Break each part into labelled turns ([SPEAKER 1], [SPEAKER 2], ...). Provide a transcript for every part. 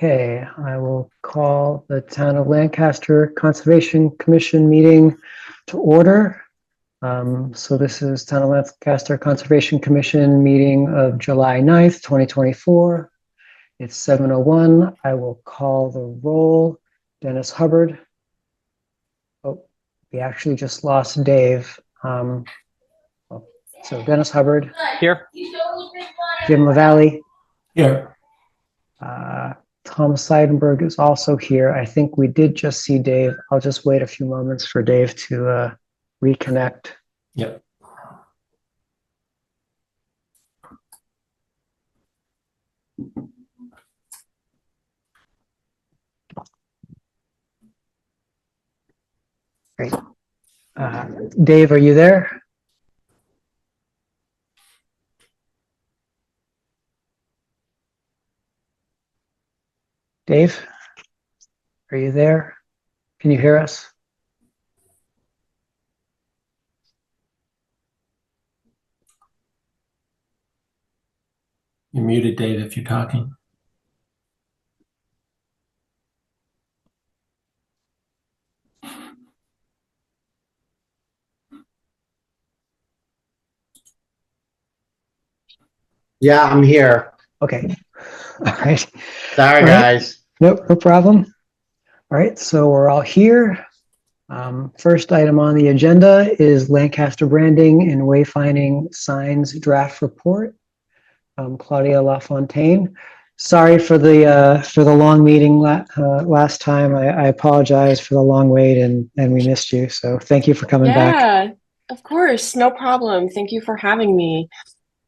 [SPEAKER 1] Okay, I will call the Town of Lancaster Conservation Commission meeting to order. So this is Town of Lancaster Conservation Commission meeting of July 9th, 2024. It's 7:01. I will call the roll. Dennis Hubbard. Oh, we actually just lost Dave. So Dennis Hubbard.
[SPEAKER 2] Here.
[SPEAKER 1] Jim LaValle.
[SPEAKER 2] Here.
[SPEAKER 1] Tom Seidenberg is also here. I think we did just see Dave. I'll just wait a few moments for Dave to reconnect.
[SPEAKER 2] Yep.
[SPEAKER 1] Great. Dave, are you there? Dave, are you there? Can you hear us?
[SPEAKER 2] You're muted, Dave, if you're talking.
[SPEAKER 3] Yeah, I'm here.
[SPEAKER 1] Okay. All right.
[SPEAKER 3] Sorry, guys.
[SPEAKER 1] Nope, no problem. All right, so we're all here. First item on the agenda is Lancaster Branding and Wayfinding Signs Draft Report. Claudia LaFontaine. Sorry for the long meeting last time. I apologize for the long wait and we missed you. So thank you for coming back.
[SPEAKER 4] Yeah, of course, no problem. Thank you for having me.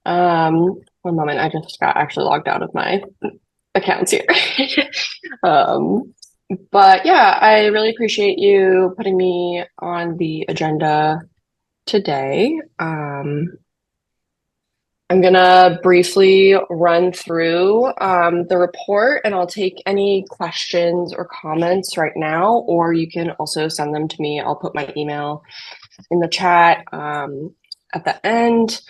[SPEAKER 4] One moment, I just got actually logged out of my accounts here. But yeah, I really appreciate you putting me on the agenda today. I'm gonna briefly run through the report, and I'll take any questions or comments right now, or you can also send them to me. I'll put my email in the chat at the end.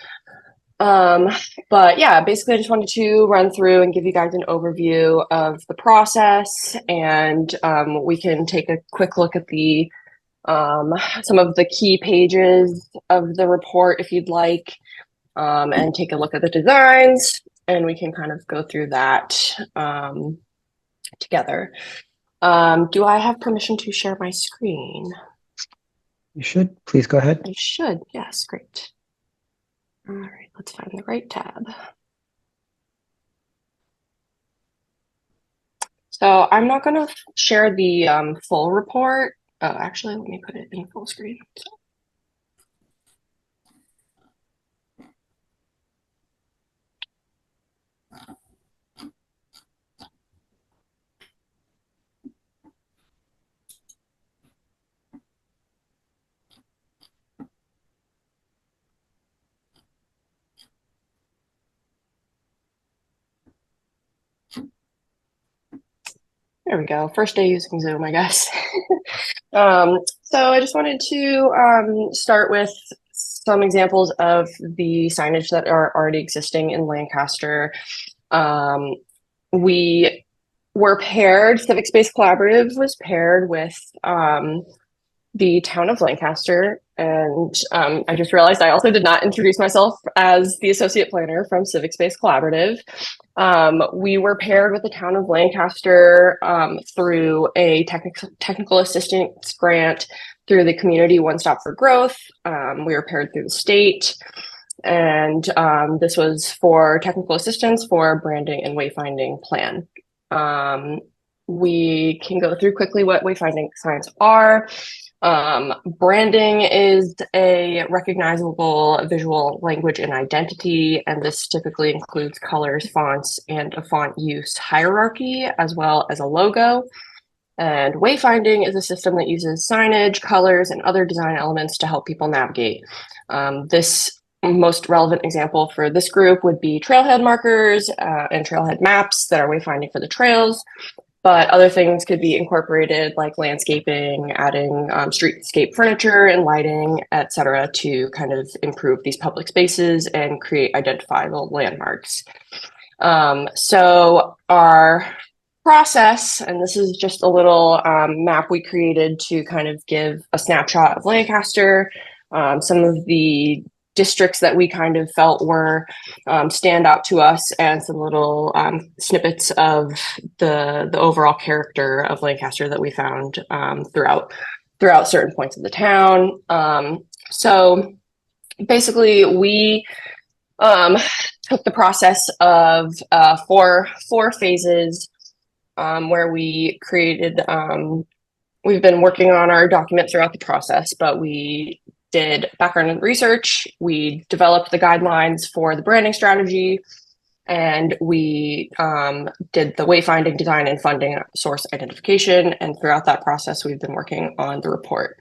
[SPEAKER 4] But yeah, basically I just wanted to run through and give you guys an overview of the process, and we can take a quick look at the some of the key pages of the report if you'd like, and take a look at the designs, and we can kind of go through that together. Do I have permission to share my screen?
[SPEAKER 1] You should. Please go ahead.
[SPEAKER 4] I should. Yes, great. All right, let's find the right tab. So I'm not going to share the full report. Oh, actually, let me put it in full screen. There we go. First day using Zoom, I guess. So I just wanted to start with some examples of the signage that are already existing in Lancaster. We were paired, Civic Space Collaborative was paired with the Town of Lancaster, and I just realized I also did not introduce myself as the associate planner from Civic Space Collaborative. We were paired with the Town of Lancaster through a technical assistance grant through the Community One Stop for Growth. We were paired through the state, and this was for technical assistance for branding and wayfinding plan. We can go through quickly what wayfinding signs are. Branding is a recognizable visual language and identity, and this typically includes colors, fonts, and a font use hierarchy, as well as a logo. And wayfinding is a system that uses signage, colors, and other design elements to help people navigate. This most relevant example for this group would be trailhead markers and trailhead maps that are wayfinding for the trails. But other things could be incorporated, like landscaping, adding streetscape furniture and lighting, et cetera, to kind of improve these public spaces and create identifiable landmarks. So our process, and this is just a little map we created to kind of give a snapshot of Lancaster, some of the districts that we kind of felt were stand out to us, and some little snippets of the overall character of Lancaster that we found throughout certain points of the town. So basically, we took the process of four phases where we created. We've been working on our document throughout the process, but we did background and research. We developed the guidelines for the branding strategy, and we did the wayfinding, design, and funding source identification. And throughout that process, we've been working on the report.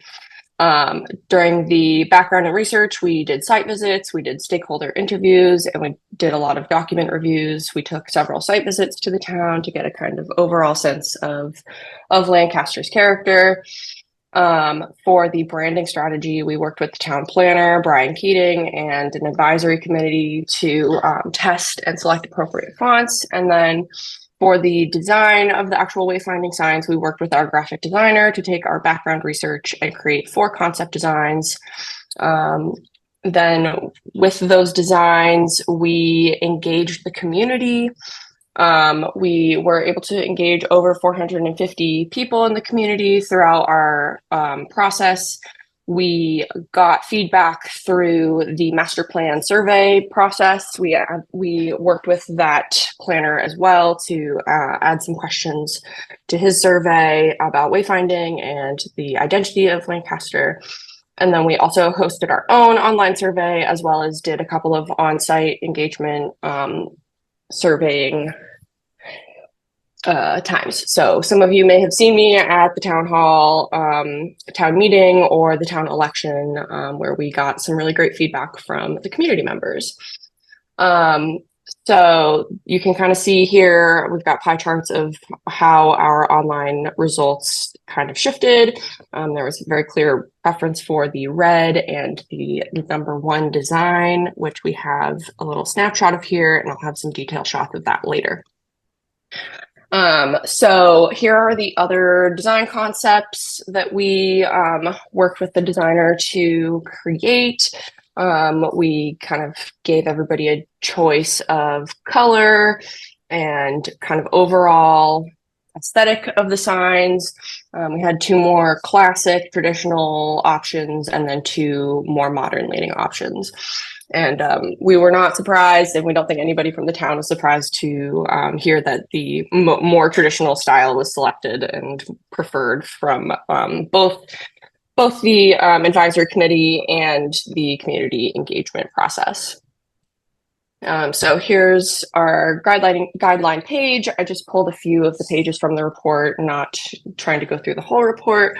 [SPEAKER 4] During the background and research, we did site visits, we did stakeholder interviews, and we did a lot of document reviews. We took several site visits to the town to get a kind of overall sense of Lancaster's character. For the branding strategy, we worked with the town planner, Brian Keating, and an advisory committee to test and select appropriate fonts. And then for the design of the actual wayfinding signs, we worked with our graphic designer to take our background research and create 4 concept designs. Then with those designs, we engaged the community. We were able to engage over 450 people in the community throughout our process. We got feedback through the master plan survey process. We worked with that planner as well to add some questions to his survey about wayfinding and the identity of Lancaster. And then we also hosted our own online survey, as well as did a couple of on-site engagement surveying times. So some of you may have seen me at the town hall, town meeting, or the town election, where we got some really great feedback from the community members. So you can kind of see here, we've got pie charts of how our online results kind of shifted. There was a very clear preference for the red and the number 1 design, which we have a little snapshot of here, and I'll have some detailed shots of that later. So here are the other design concepts that we worked with the designer to create. We kind of gave everybody a choice of color and kind of overall aesthetic of the signs. We had 2 more classic traditional options and then 2 more modern leaning options. And we were not surprised, and we don't think anybody from the town was surprised to hear that the more traditional style was selected and preferred from both the advisory committee and the community engagement process. So here's our guideline page. I just pulled a few of the pages from the report, not trying to go through the whole report,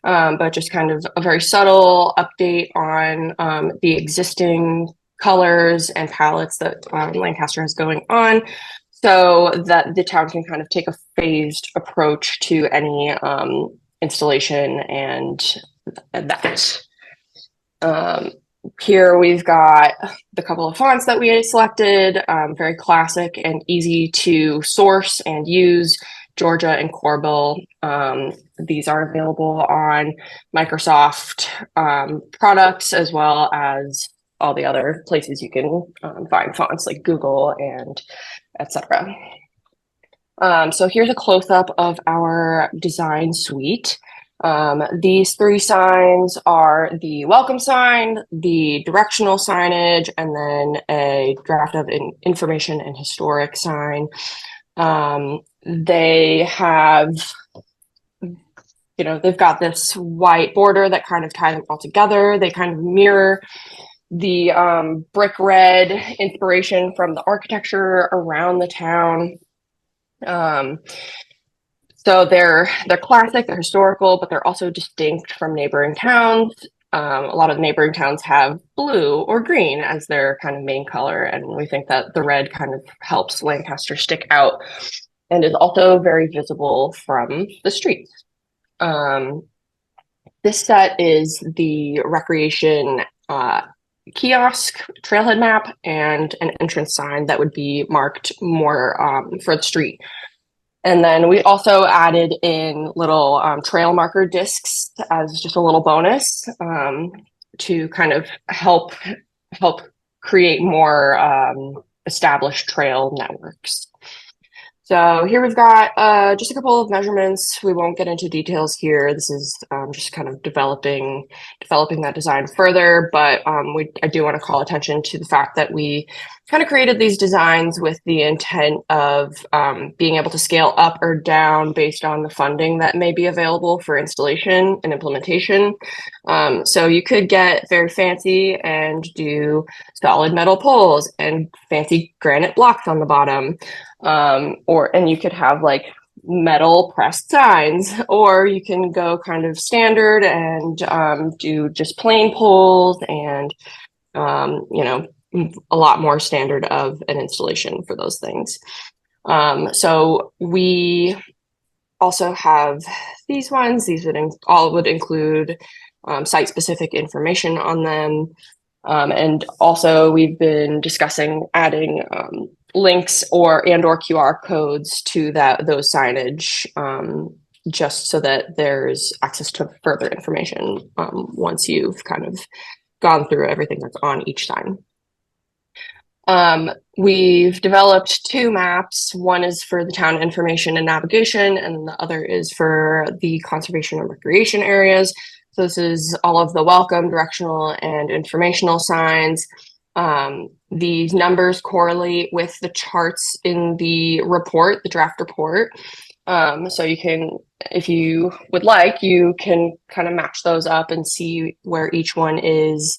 [SPEAKER 4] but just kind of a very subtle update on the existing colors and palettes that Lancaster has going on, so that the town can kind of take a phased approach to any installation and that. Here we've got the couple of fonts that we had selected, very classic and easy to source and use, Georgia and Corbel. These are available on Microsoft products, as well as all the other places you can find fonts like Google and etc. So here's a close-up of our design suite. These 3 signs are the welcome sign, the directional signage, and then a draft of an information and historic sign. They have, they've got this white border that kind of ties them all together. They kind of mirror the brick red inspiration from the architecture around the town. So they're classic, they're historical, but they're also distinct from neighboring towns. A lot of neighboring towns have blue or green as their kind of main color, and we think that the red kind of helps Lancaster stick out and is also very visible from the streets. This set is the recreation kiosk, trailhead map, and an entrance sign that would be marked more for the street. And then we also added in little trail marker discs as just a little bonus to kind of help create more established trail networks. So here we've got just a couple of measurements. We won't get into details here. This is just kind of developing that design further, but I do want to call attention to the fact that we kind of created these designs with the intent of being able to scale up or down based on the funding that may be available for installation and implementation. So you could get very fancy and do solid metal poles and fancy granite blocks on the bottom. And you could have like metal pressed signs, or you can go kind of standard and do just plain poles and a lot more standard of an installation for those things. So we also have these ones. These would include site specific information on them. And also we've been discussing adding links or QR codes to those signage, just so that there's access to further information once you've kind of gone through everything that's on each sign. We've developed two maps. One is for the town information and navigation, and the other is for the conservation and recreation areas. So this is all of the welcome, directional, and informational signs. These numbers correlate with the charts in the report, the draft report. So you can, if you would like, you can kind of match those up and see where each one is.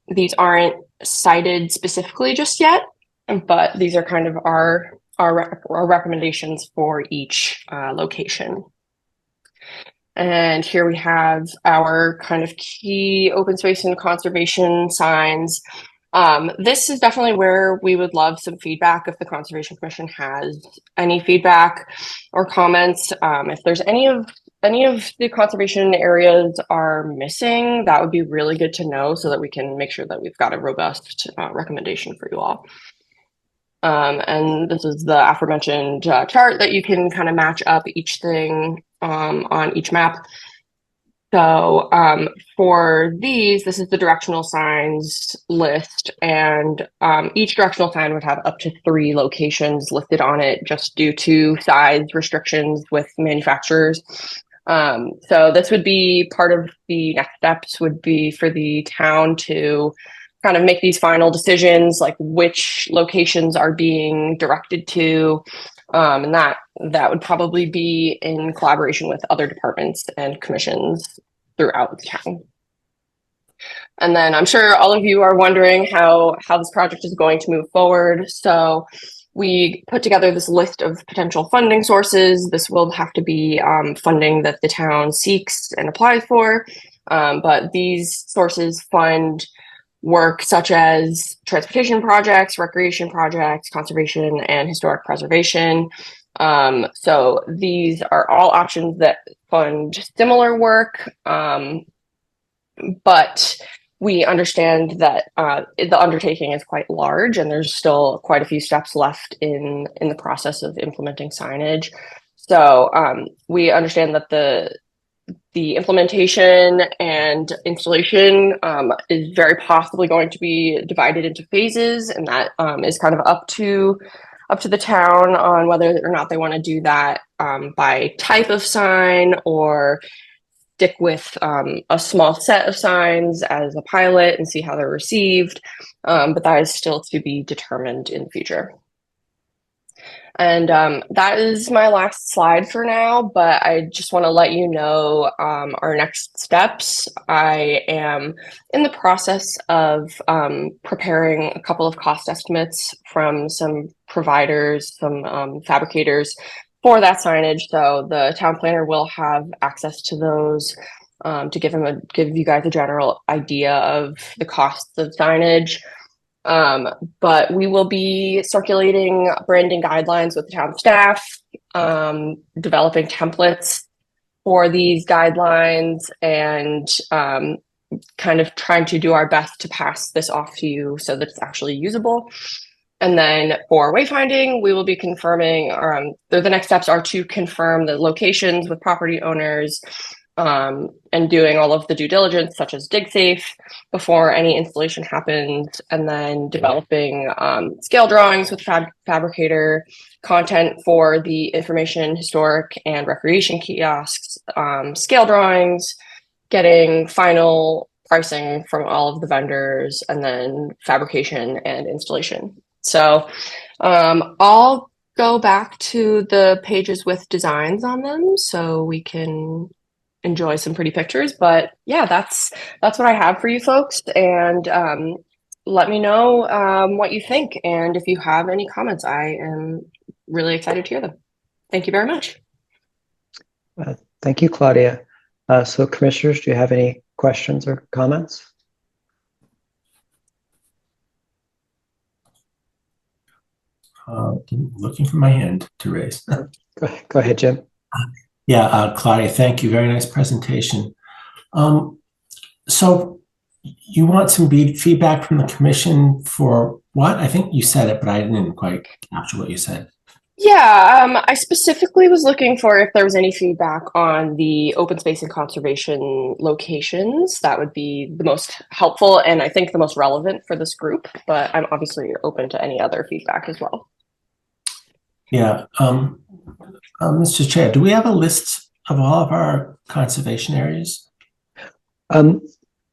[SPEAKER 4] These aren't cited specifically just yet, but these are kind of our recommendations for each location. And here we have our kind of key open space and conservation signs. This is definitely where we would love some feedback if the Conservation Commission has any feedback or comments. If there's any of the conservation areas are missing, that would be really good to know so that we can make sure that we've got a robust recommendation for you all. And this is the aforementioned chart that you can kind of match up each thing on each map. So for these, this is the directional signs list, and each directional sign would have up to 3 locations listed on it just due to size restrictions with manufacturers. So this would be part of the next steps would be for the town to kind of make these final decisions, like which locations are being directed to. And that would probably be in collaboration with other departments and commissions throughout the town. And then I'm sure all of you are wondering how this project is going to move forward. So we put together this list of potential funding sources. This will have to be funding that the town seeks and applies for. But these sources fund work such as transportation projects, recreation projects, conservation, and historic preservation. So these are all options that fund similar work, but we understand that the undertaking is quite large and there's still quite a few steps left in the process of implementing signage. So we understand that the implementation and installation is very possibly going to be divided into phases, and that is kind of up to the town on whether or not they want to do that by type of sign or stick with a small set of signs as a pilot and see how they're received. But that is still to be determined in the future. And that is my last slide for now, but I just want to let you know our next steps. I am in the process of preparing a couple of cost estimates from some providers, some fabricators for that signage. So the town planner will have access to those to give you guys a general idea of the costs of signage. But we will be circulating branding guidelines with the town staff, developing templates for these guidelines, and kind of trying to do our best to pass this off to you so that it's actually usable. And then for wayfinding, we will be confirming, the next steps are to confirm the locations with property owners, and doing all of the due diligence, such as dig safe, before any installation happens, and then developing scale drawings with fabricator, content for the information, historic, and recreation kiosks, scale drawings, getting final pricing from all of the vendors, and then fabrication and installation. So I'll go back to the pages with designs on them so we can enjoy some pretty pictures. But yeah, that's what I have for you folks. And let me know what you think. And if you have any comments, I am really excited to hear them. Thank you very much.
[SPEAKER 1] Thank you, Claudia. So commissioners, do you have any questions or comments?
[SPEAKER 2] Looking for my hand to raise.
[SPEAKER 1] Go ahead, Jim.
[SPEAKER 2] Yeah, Claudia, thank you. Very nice presentation. So you want some feedback from the commission for what? I think you said it, but I didn't quite capture what you said.
[SPEAKER 4] Yeah, I specifically was looking for if there was any feedback on the open space and conservation locations. That would be the most helpful and I think the most relevant for this group, but I'm obviously open to any other feedback as well.
[SPEAKER 2] Yeah, Mr. Chair, do we have a list of all of our conservation areas?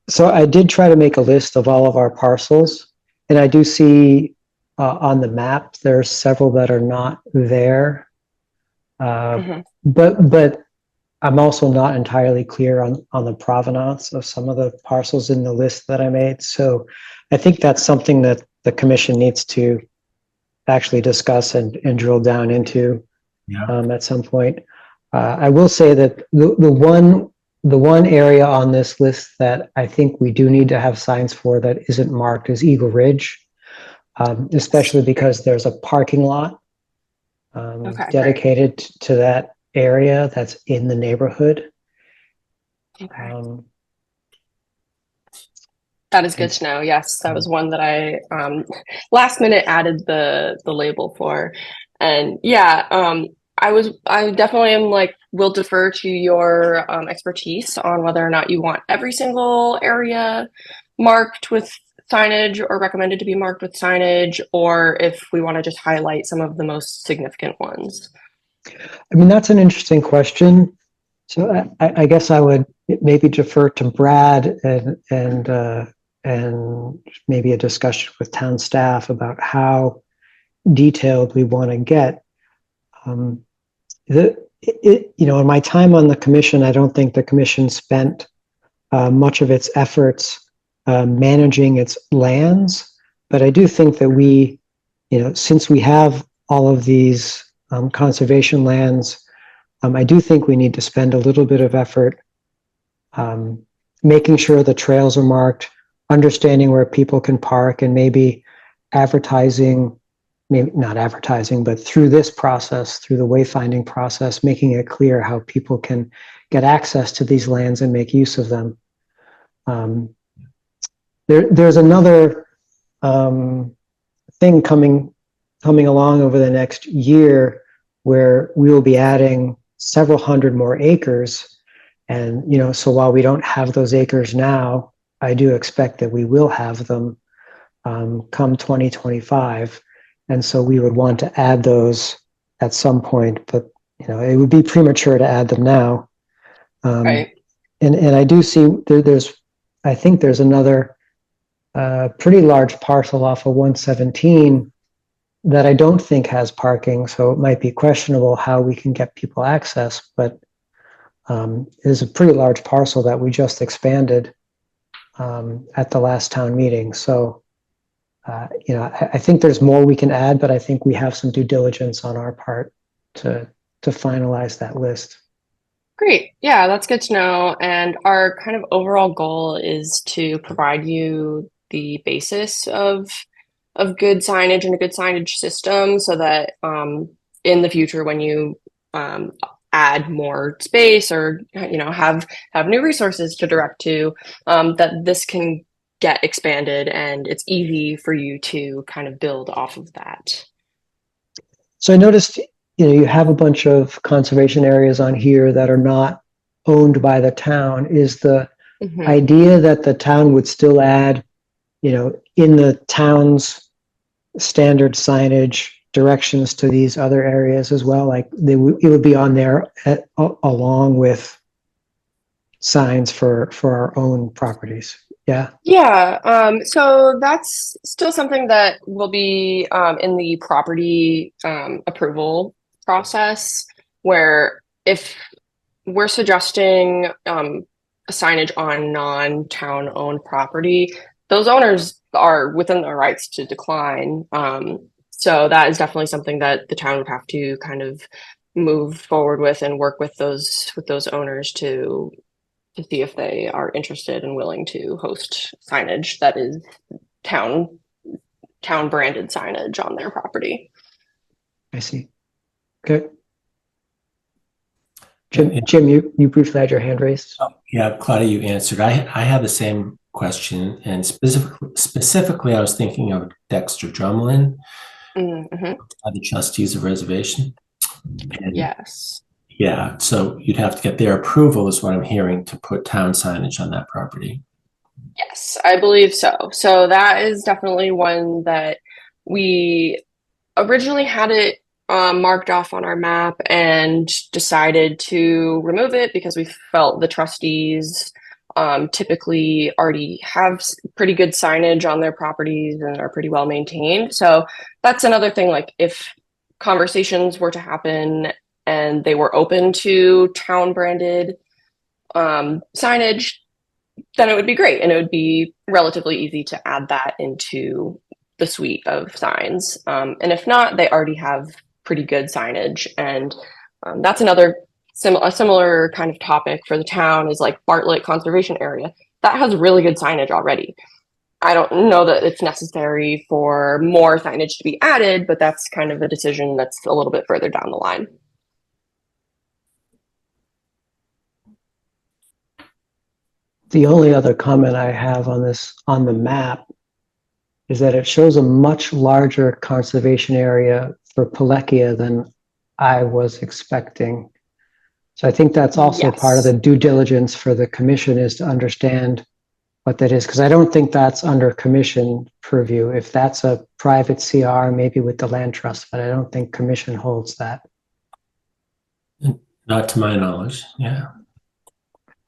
[SPEAKER 1] So I did try to make a list of all of our parcels, and I do see on the map there are several that are not there. But I'm also not entirely clear on the provenance of some of the parcels in the list that I made. So I think that's something that the commission needs to actually discuss and drill down into at some point. I will say that the one area on this list that I think we do need to have signs for that isn't marked is Eagle Ridge, especially because there's a parking lot dedicated to that area that's in the neighborhood.
[SPEAKER 4] That is good to know. Yes, that was one that I last minute added the label for, and yeah, I definitely am like, will defer to your expertise on whether or not you want every single area marked with signage or recommended to be marked with signage, or if we want to just highlight some of the most significant ones.
[SPEAKER 1] I mean, that's an interesting question. So I guess I would maybe defer to Brad and maybe a discussion with town staff about how detailed we want to get. In my time on the commission, I don't think the commission spent much of its efforts managing its lands, but I do think that we, since we have all of these conservation lands, I do think we need to spend a little bit of effort making sure the trails are marked, understanding where people can park, and maybe advertising, maybe not advertising, but through this process, through the wayfinding process, making it clear how people can get access to these lands and make use of them. There's another thing coming along over the next year where we will be adding several hundred more acres. And, so while we don't have those acres now, I do expect that we will have them come 2025. And so we would want to add those at some point, but, it would be premature to add them now.
[SPEAKER 4] Right.
[SPEAKER 1] And I do see I think there's another pretty large parcel off of 117 that I don't think has parking, so it might be questionable how we can get people access, but it is a pretty large parcel that we just expanded at the last town meeting. So, I think there's more we can add, but I think we have some due diligence on our part to finalize that list.
[SPEAKER 4] Great. Yeah, that's good to know. And our kind of overall goal is to provide you the basis of good signage and a good signage system so that in the future when you add more space or have new resources to direct to, that this can get expanded, and it's easy for you to kind of build off of that.
[SPEAKER 1] So I noticed, you have a bunch of conservation areas on here that are not owned by the town. Is the idea that the town would still add, in the town's standard signage directions to these other areas as well? Like it would be on there along with signs for our own properties. Yeah.
[SPEAKER 4] Yeah, so that's still something that will be in the property approval process, where if we're suggesting signage on non-town owned property, those owners are within their rights to decline. So that is definitely something that the town would have to kind of move forward with and work with those owners to see if they are interested and willing to host signage that is town branded signage on their property.
[SPEAKER 1] I see. Okay. Jim, you briefly had your hand raised.
[SPEAKER 2] Yeah, Claudia, you answered. I had the same question, and specifically, I was thinking of Dexter Drumlin, the trustees of reservation. And
[SPEAKER 4] yes.
[SPEAKER 2] Yeah, so you'd have to get their approval, is what I'm hearing, to put town signage on that property.
[SPEAKER 4] Yes, I believe so. So that is definitely one that we originally had it marked off on our map and decided to remove it because we felt the trustees typically already have pretty good signage on their properties and are pretty well maintained. So that's another thing, like if conversations were to happen and they were open to town branded signage, then it would be great. And it would be relatively easy to add that into the suite of signs. And if not, they already have pretty good signage. And that's another similar kind of topic for the town is like Bartlett Conservation Area. That has really good signage already. I don't know that it's necessary for more signage to be added, but that's kind of a decision that's a little bit further down the line.
[SPEAKER 1] The only other comment I have on the map, is that it shows a much larger conservation area for Pelekia than I was expecting. So I think that's also part of the due diligence for the commission, is to understand what that is, because I don't think that's under commission purview. If that's a private CR, maybe with the land trust, but I don't think commission holds that.
[SPEAKER 2] Not to my knowledge, yeah.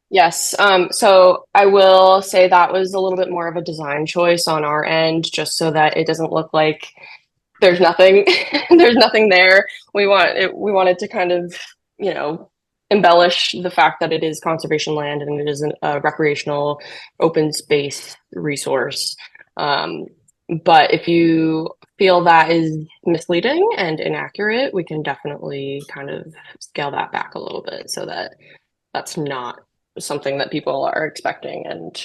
[SPEAKER 4] Yes. So I will say that was a little bit more of a design choice on our end, just so that it doesn't look like there's nothing, there's nothing there. We wanted to kind of, embellish the fact that it is conservation land and it is a recreational open space resource. But if you feel that is misleading and inaccurate, we can definitely kind of scale that back a little bit so that that's not something that people are expecting and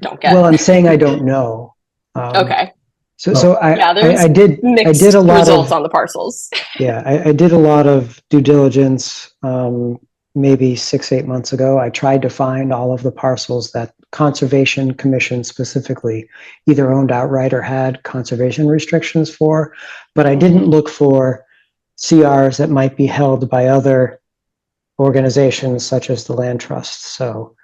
[SPEAKER 4] don't get.
[SPEAKER 1] Well, I'm saying I don't know.
[SPEAKER 4] Okay.
[SPEAKER 1] So I did
[SPEAKER 4] mixed
[SPEAKER 1] a lot
[SPEAKER 4] results
[SPEAKER 1] of,
[SPEAKER 4] on the parcels.
[SPEAKER 1] Yeah, I did a lot of due diligence maybe 6-8 months ago. I tried to find all of the parcels that Conservation Commission specifically either owned outright or had conservation restrictions for, but I didn't look for CRs that might be held by other organizations such as the Land Trust. So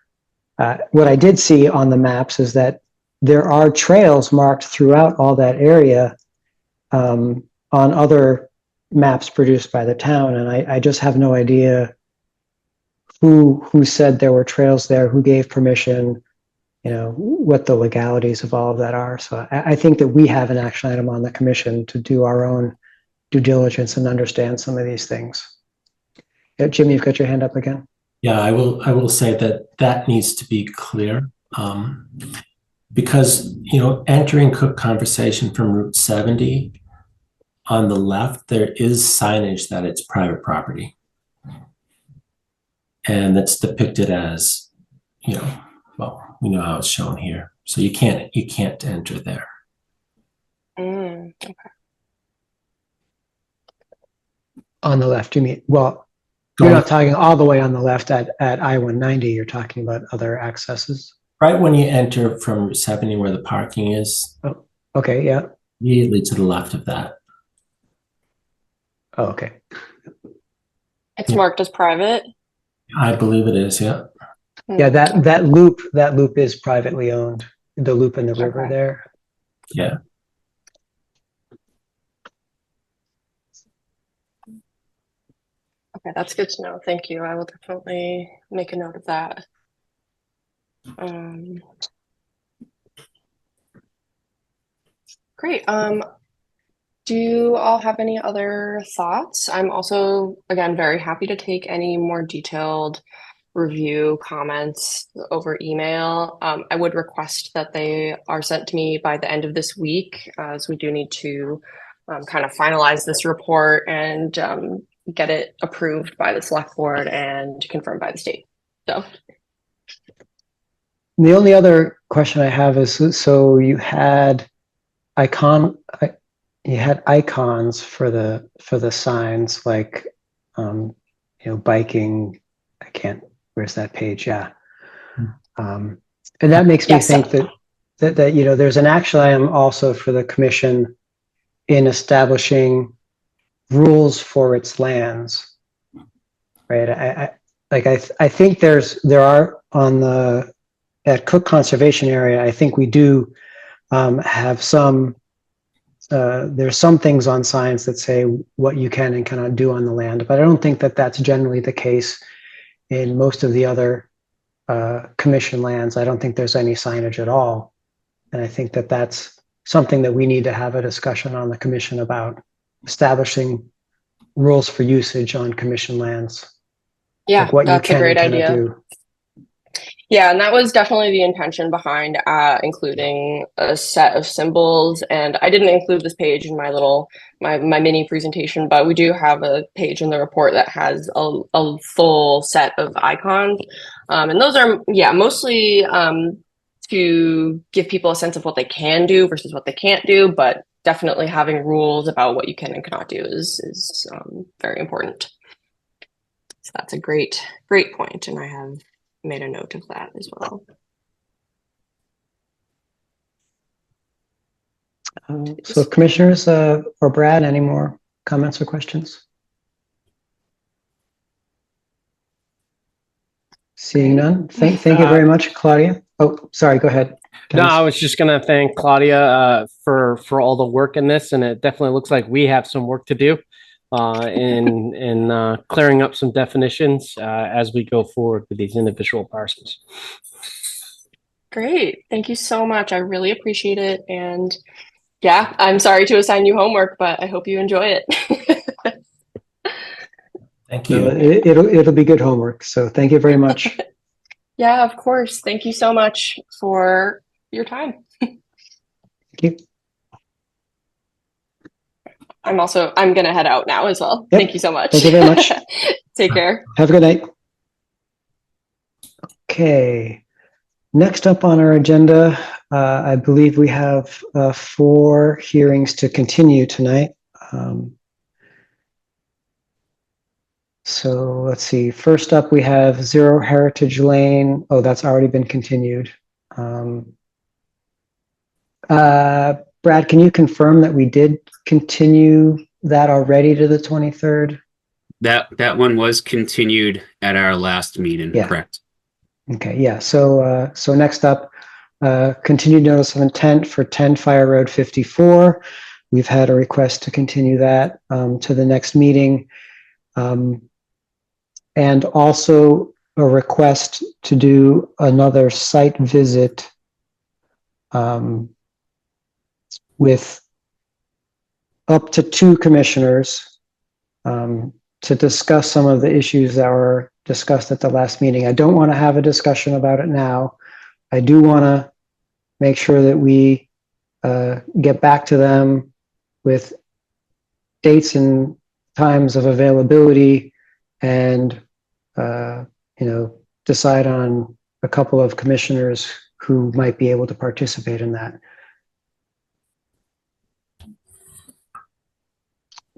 [SPEAKER 1] what I did see on the maps is that there are trails marked throughout all that area on other maps produced by the town, and I just have no idea who said there were trails there, who gave permission, what the legalities of all of that are. So I think that we have an action item on the commission to do our own due diligence and understand some of these things. Yeah, Jim, you've got your hand up again.
[SPEAKER 2] Yeah, I will say that needs to be clear, because entering Cook Conversation from Route 70, on the left there is signage that it's private property, and that's depicted as, well, we know how it's shown here. So you can't enter there.
[SPEAKER 4] Okay.
[SPEAKER 1] On the left, you mean? Well, you're not talking all the way on the left at I-190. You're talking about other accesses.
[SPEAKER 2] Right when you enter from Route 70 where the parking is,
[SPEAKER 1] Okay, yeah.
[SPEAKER 2] immediately to the left of that.
[SPEAKER 1] Oh, okay.
[SPEAKER 4] It's marked as private.
[SPEAKER 2] I believe it is, yeah.
[SPEAKER 1] Yeah, that loop is privately owned. The loop in the river
[SPEAKER 4] Okay.
[SPEAKER 1] there.
[SPEAKER 2] Yeah.
[SPEAKER 4] Okay, that's good to know. Thank you. I will definitely make a note of that. Great. Do you all have any other thoughts? I'm also, again, very happy to take any more detailed review comments over email. I would request that they are sent to me by the end of this week, as we do need to kind of finalize this report and get it approved by the select board and confirmed by the state. So
[SPEAKER 1] The only other question I have is, so you had icons for the signs, like biking. Where's that page? Yeah. And that makes me think that there's an action item also for the commission in establishing rules for its lands, right? I think there are at Cook Conservation Area, I think we do have some, there's some things on signs that say what you can and cannot do on the land, but I don't think that that's generally the case in most of the other commission lands. I don't think there's any signage at all. And I think that that's something that we need to have a discussion on the commission about, establishing rules for usage on commission lands.
[SPEAKER 4] yeah,
[SPEAKER 1] Like what you
[SPEAKER 4] that's a
[SPEAKER 1] can
[SPEAKER 4] great
[SPEAKER 1] and cannot
[SPEAKER 4] idea.
[SPEAKER 1] do.
[SPEAKER 4] Yeah, and that was definitely the intention behind including a set of symbols. And I didn't include this page in my mini presentation, but we do have a page in the report that has a full set of icons. And those are, mostly to give people a sense of what they can do versus what they can't do, but definitely having rules about what you can and cannot do is very important. So that's a great point, and I have made a note of that as well.
[SPEAKER 1] So commissioners or Brad, any more comments or questions? Seeing none. Thank you very much, Claudia. Oh, sorry, go ahead.
[SPEAKER 5] No,
[SPEAKER 1] Dennis.
[SPEAKER 5] I was just going to thank Claudia for all the work in this, and it definitely looks like we have some work to do in clearing up some definitions as we go forward with these individual parcels.
[SPEAKER 4] Great. Thank you so much. I really appreciate it. And yeah, I'm sorry to assign you homework, but I hope you enjoy it.
[SPEAKER 2] Thank you.
[SPEAKER 1] It'll be good homework. So thank you very much.
[SPEAKER 4] Yeah, of course. Thank you so much for your time.
[SPEAKER 1] Thank you.
[SPEAKER 4] I'm going to head out now as well.
[SPEAKER 1] Yep.
[SPEAKER 4] Thank you so much.
[SPEAKER 1] Thank you very much.
[SPEAKER 4] Take care.
[SPEAKER 1] Have a good night. Okay. Next up on our agenda, I believe we have 4 hearings to continue tonight. So let's see. First up, we have 0 Heritage Lane. Oh, that's already been continued. Brad, can you confirm that we did continue that already to the 23rd?
[SPEAKER 6] That one was continued at our last meeting,
[SPEAKER 1] Yeah.
[SPEAKER 6] correct?
[SPEAKER 1] Okay, yeah. So next up, continued notice of intent for 10 Fire Road 54. We've had a request to continue that to the next meeting. And also a request to do another site visit with up to 2 commissioners to discuss some of the issues that were discussed at the last meeting. I don't want to have a discussion about it now. I do want to make sure that we get back to them with dates and times of availability and, decide on a couple of commissioners who might be able to participate in that.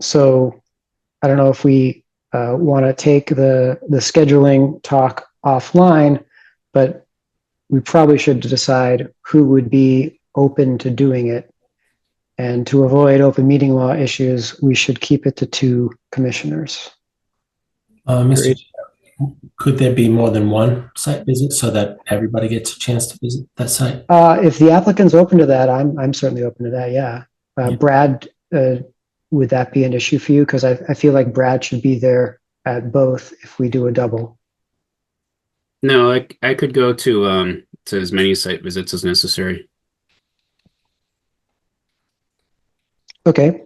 [SPEAKER 1] So I don't know if we want to take the scheduling talk offline, but we probably should decide who would be open to doing it. And to avoid open meeting law issues, we should keep it to 2 commissioners.
[SPEAKER 2] Mr. Chair, could there be more than one site visit so that everybody gets a chance to visit that site?
[SPEAKER 1] If the applicant's open to that, I'm certainly open to that. Yeah.
[SPEAKER 2] Yeah.
[SPEAKER 1] Brad, would that be an issue for you? Because I feel like Brad should be there at both if we do a double.
[SPEAKER 6] No, I could go to as many site visits as necessary.
[SPEAKER 1] Okay.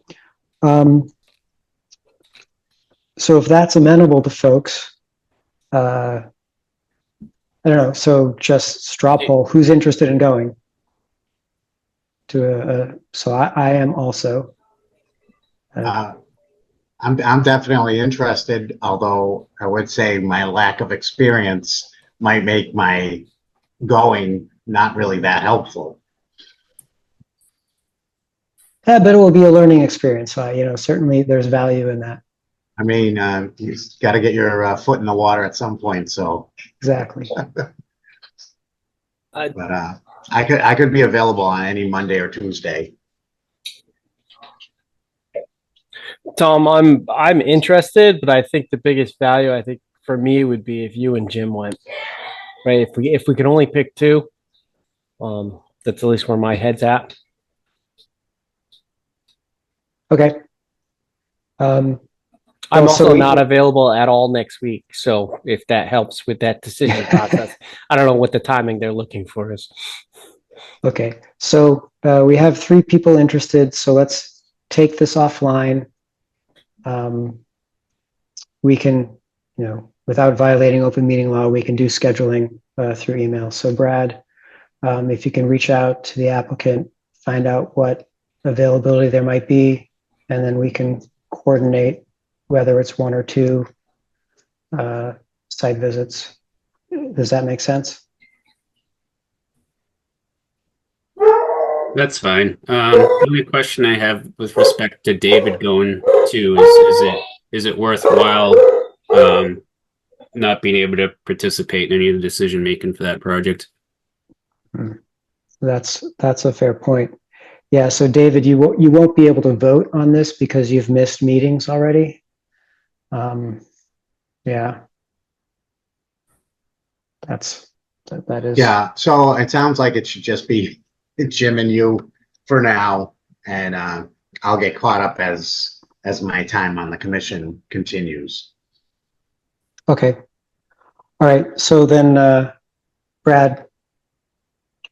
[SPEAKER 1] So if that's amenable to folks, I don't know. So just straw poll, who's interested in going to so I am also.
[SPEAKER 3] I'm definitely interested, although I would say my lack of experience might make my going not really that helpful.
[SPEAKER 1] Yeah, but it will be a learning experience. So, certainly there's value in that.
[SPEAKER 3] I mean, you got to get your foot in the water at some point. So
[SPEAKER 1] Exactly.
[SPEAKER 3] but I could be available on any Monday or Tuesday.
[SPEAKER 5] Tom, I'm interested, but I think the biggest value I think for me would be if you and Jim went. Right? If we could only pick 2, that's at least where my head's at.
[SPEAKER 1] Okay.
[SPEAKER 5] I'm
[SPEAKER 1] Well, so
[SPEAKER 5] also
[SPEAKER 1] we-
[SPEAKER 5] not available at all next week, so if that helps with that decision process, I don't know what the timing they're looking for is.
[SPEAKER 1] Okay. So we have 3 people interested. So let's take this offline. We can, without violating open meeting law, we can do scheduling through email. So Brad, if you can reach out to the applicant, find out what availability there might be, and then we can coordinate whether it's 1 or 2 site visits. Does that make sense?
[SPEAKER 6] That's fine. The only question I have with respect to David going to is it worthwhile not being able to participate in any of the decision making for that project?
[SPEAKER 1] That's a fair point. Yeah. So David, you won't be able to vote on this because you've missed meetings already. Yeah. That is.
[SPEAKER 3] Yeah. So it sounds like it should just be Jim and you for now, and I'll get caught up as my time on the commission continues.
[SPEAKER 1] Okay. All right. So then, Brad,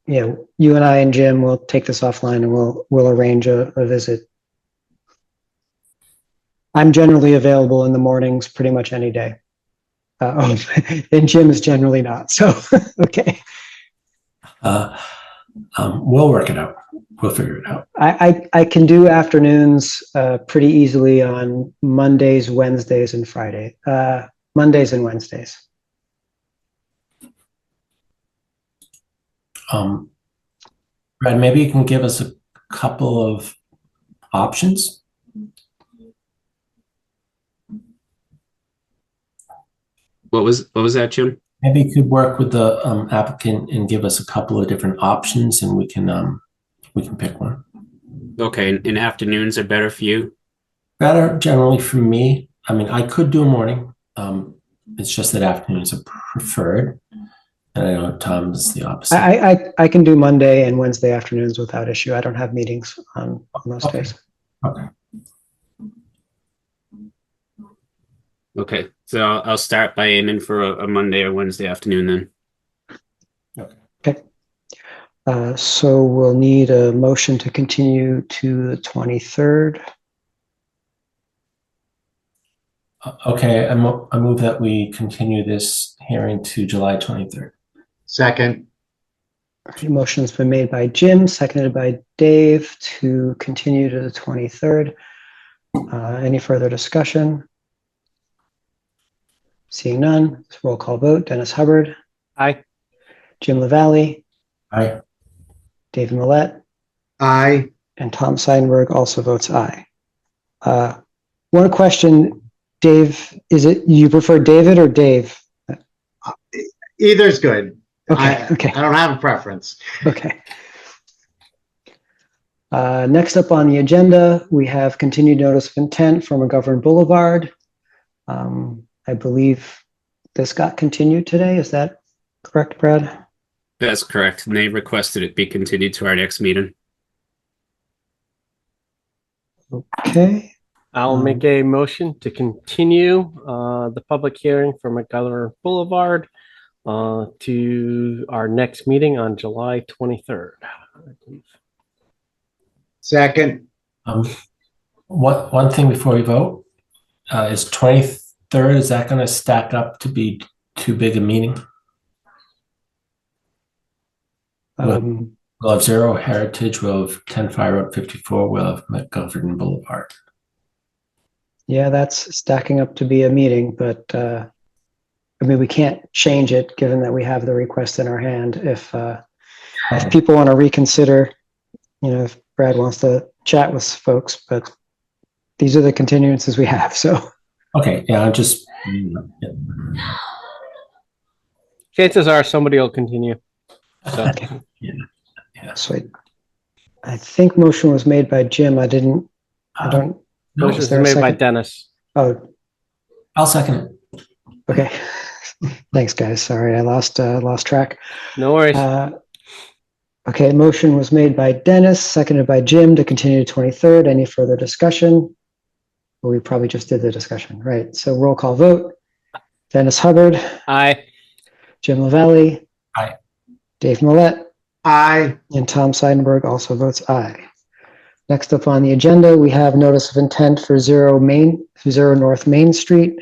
[SPEAKER 1] you and I and Jim will take this offline and we'll arrange a visit. I'm generally available in the mornings pretty much any day. And Jim is generally not. So, okay.
[SPEAKER 2] We'll work it out. We'll figure it out.
[SPEAKER 1] I can do afternoons pretty easily on Mondays, Wednesdays, and Friday. Mondays and Wednesdays.
[SPEAKER 2] Brad, maybe you can give us a couple of options.
[SPEAKER 6] What was that, Jim?
[SPEAKER 2] Maybe you could work with the applicant and give us a couple of different options, and we can pick one.
[SPEAKER 6] Okay, and afternoons are better for you?
[SPEAKER 2] Better generally for me. I mean, I could do a morning. It's just that afternoons are preferred, and I know Tom's the opposite.
[SPEAKER 1] I can do Monday and Wednesday afternoons without issue. I don't have meetings on those days.
[SPEAKER 2] Okay.
[SPEAKER 6] Okay, so I'll start by aiming for a Monday or Wednesday afternoon then.
[SPEAKER 1] Okay. So we'll need a motion to continue to the 23rd.
[SPEAKER 2] Okay, I move that we continue this hearing to July 23rd.
[SPEAKER 3] Second.
[SPEAKER 1] Motion's been made by Jim, seconded by Dave to continue to the 23rd. Any further discussion? Seeing none, roll call vote. Dennis Hubbard.
[SPEAKER 5] Aye.
[SPEAKER 1] Jim LaValle.
[SPEAKER 2] Aye.
[SPEAKER 1] David Millette.
[SPEAKER 3] Aye.
[SPEAKER 1] And Tom Seidenberg also votes aye. One question, Dave, is it you prefer David or Dave?
[SPEAKER 3] Either's good.
[SPEAKER 1] Okay, okay.
[SPEAKER 3] I don't have a preference.
[SPEAKER 1] Okay. Next up on the agenda, we have continued notice of intent for McGovern Boulevard. I believe this got continued today. Is that correct, Brad?
[SPEAKER 6] That's correct. And they requested it be continued to our next meeting.
[SPEAKER 1] Okay.
[SPEAKER 5] I'll make a motion to continue the public hearing for McGovern Boulevard to our next meeting on July 23rd.
[SPEAKER 3] Second,
[SPEAKER 2] One thing before we vote, is 23rd, is that going to stack up to be too big a meeting? We'll have Zero Heritage, we'll have 10 Fire Road 54, we'll have McGovern Boulevard.
[SPEAKER 1] Yeah, that's stacking up to be a meeting, but I mean, we can't change it given that we have the request in our hand. If people want to reconsider, if Brad wants to chat with folks, but these are the continuances we have. So,
[SPEAKER 2] okay, yeah, I'm just. Yeah.
[SPEAKER 5] Chances are somebody will continue. So.
[SPEAKER 1] Okay.
[SPEAKER 2] Yeah.
[SPEAKER 1] So I think motion was made by Jim. I don't.
[SPEAKER 2] No,
[SPEAKER 5] Motion was
[SPEAKER 1] there a
[SPEAKER 5] made by
[SPEAKER 1] second?
[SPEAKER 5] Dennis.
[SPEAKER 1] Oh,
[SPEAKER 2] I'll second it.
[SPEAKER 1] okay. Thanks, guys. Sorry, I lost track.
[SPEAKER 5] No worries.
[SPEAKER 1] Okay, motion was made by Dennis, seconded by Jim to continue to 23rd. Any further discussion? Well, we probably just did the discussion, right? So roll call vote. Dennis Hubbard,
[SPEAKER 5] Aye.
[SPEAKER 1] Jim LaValle.
[SPEAKER 2] Aye. Dave
[SPEAKER 1] Millette,
[SPEAKER 3] aye.
[SPEAKER 1] and Tom Seidenberg also votes aye. Next up on the agenda, we have notice of intent for Zero North Main Street.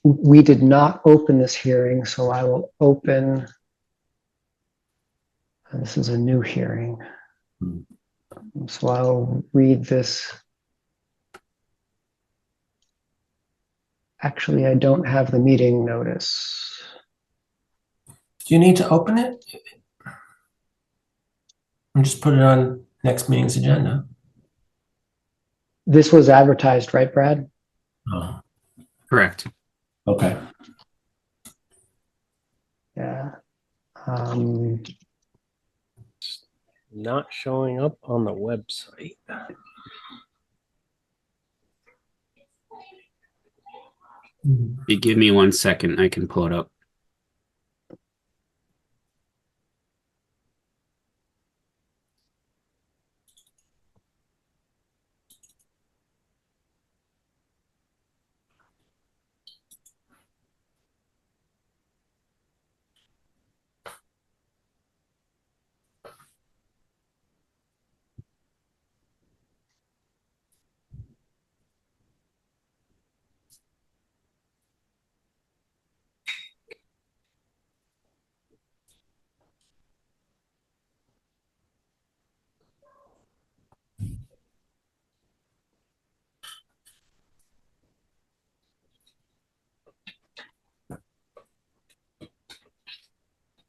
[SPEAKER 1] We did not open this hearing, so I will open. This is a new hearing. So I'll read this. Actually, I don't have the meeting notice.
[SPEAKER 2] Do you need to open it? And just put it on next meeting's agenda.
[SPEAKER 1] This was advertised, right, Brad?
[SPEAKER 2] Oh,
[SPEAKER 6] Correct.
[SPEAKER 2] okay.
[SPEAKER 1] Yeah.
[SPEAKER 5] Not showing up on the website.
[SPEAKER 6] If you give me 1 second, I can pull it up.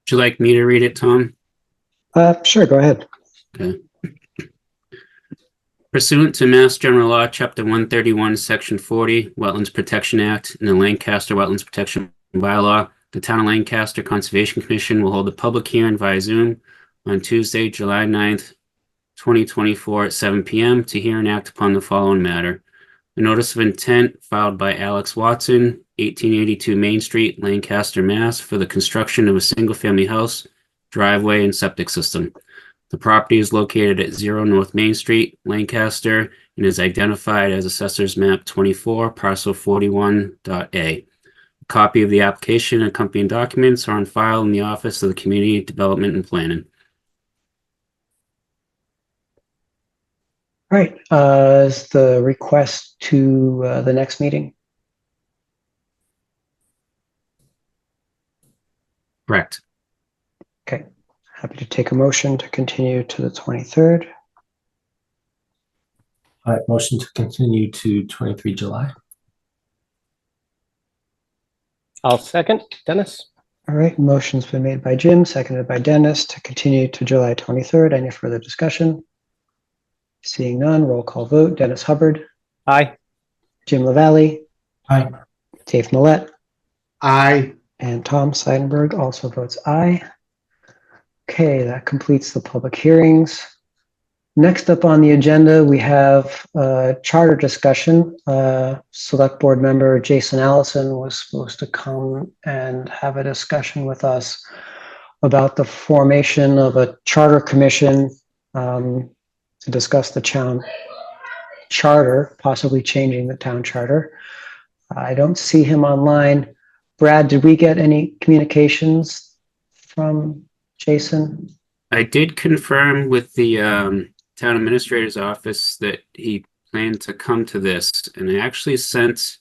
[SPEAKER 6] Would you like me to read it, Tom?
[SPEAKER 1] Sure, go ahead.
[SPEAKER 6] Okay. Pursuant to Mass General Law, Chapter 131, Section 40, Wetlands Protection Act, and the Lancaster Wetlands Protection Bylaw, the Town of Lancaster Conservation Commission will hold a public hearing via Zoom on Tuesday, July 9th, 2024 at 7 p.m. to hear and act upon the following matter. A notice of intent filed by Alex Watson, 1882 Main Street, Lancaster, Mass. For the construction of a single-family house, driveway, and septic system. The property is located at 0 North Main Street, Lancaster, and is identified as Assessor's Map 24, Parcel 41.A. A copy of the application and accompanying documents are on file in the Office of the Community Development and Planning.
[SPEAKER 1] All right, is the request to the next meeting?
[SPEAKER 6] Correct.
[SPEAKER 1] Okay, happy to take a motion to continue to the 23rd.
[SPEAKER 2] All right, motion to continue to 23 July.
[SPEAKER 5] I'll second. Dennis?
[SPEAKER 1] All right, motion's been made by Jim, seconded by Dennis to continue to July 23rd. Any further discussion? Seeing none, roll call vote. Dennis Hubbard,
[SPEAKER 5] Aye.
[SPEAKER 1] Jim LaValle,
[SPEAKER 2] Aye.
[SPEAKER 1] Dave Millette,
[SPEAKER 3] Aye.
[SPEAKER 1] And Tom Seidenberg also votes aye. Okay, that completes the public hearings. Next up on the agenda, we have a charter discussion. Select Board member Jason Allison was supposed to come and have a discussion with us about the formation of a charter commission to discuss the town charter, possibly changing the town charter. I don't see him online. Brad, did we get any communications from Jason?
[SPEAKER 6] I did confirm with the town administrator's office that he planned to come to this, and I actually sent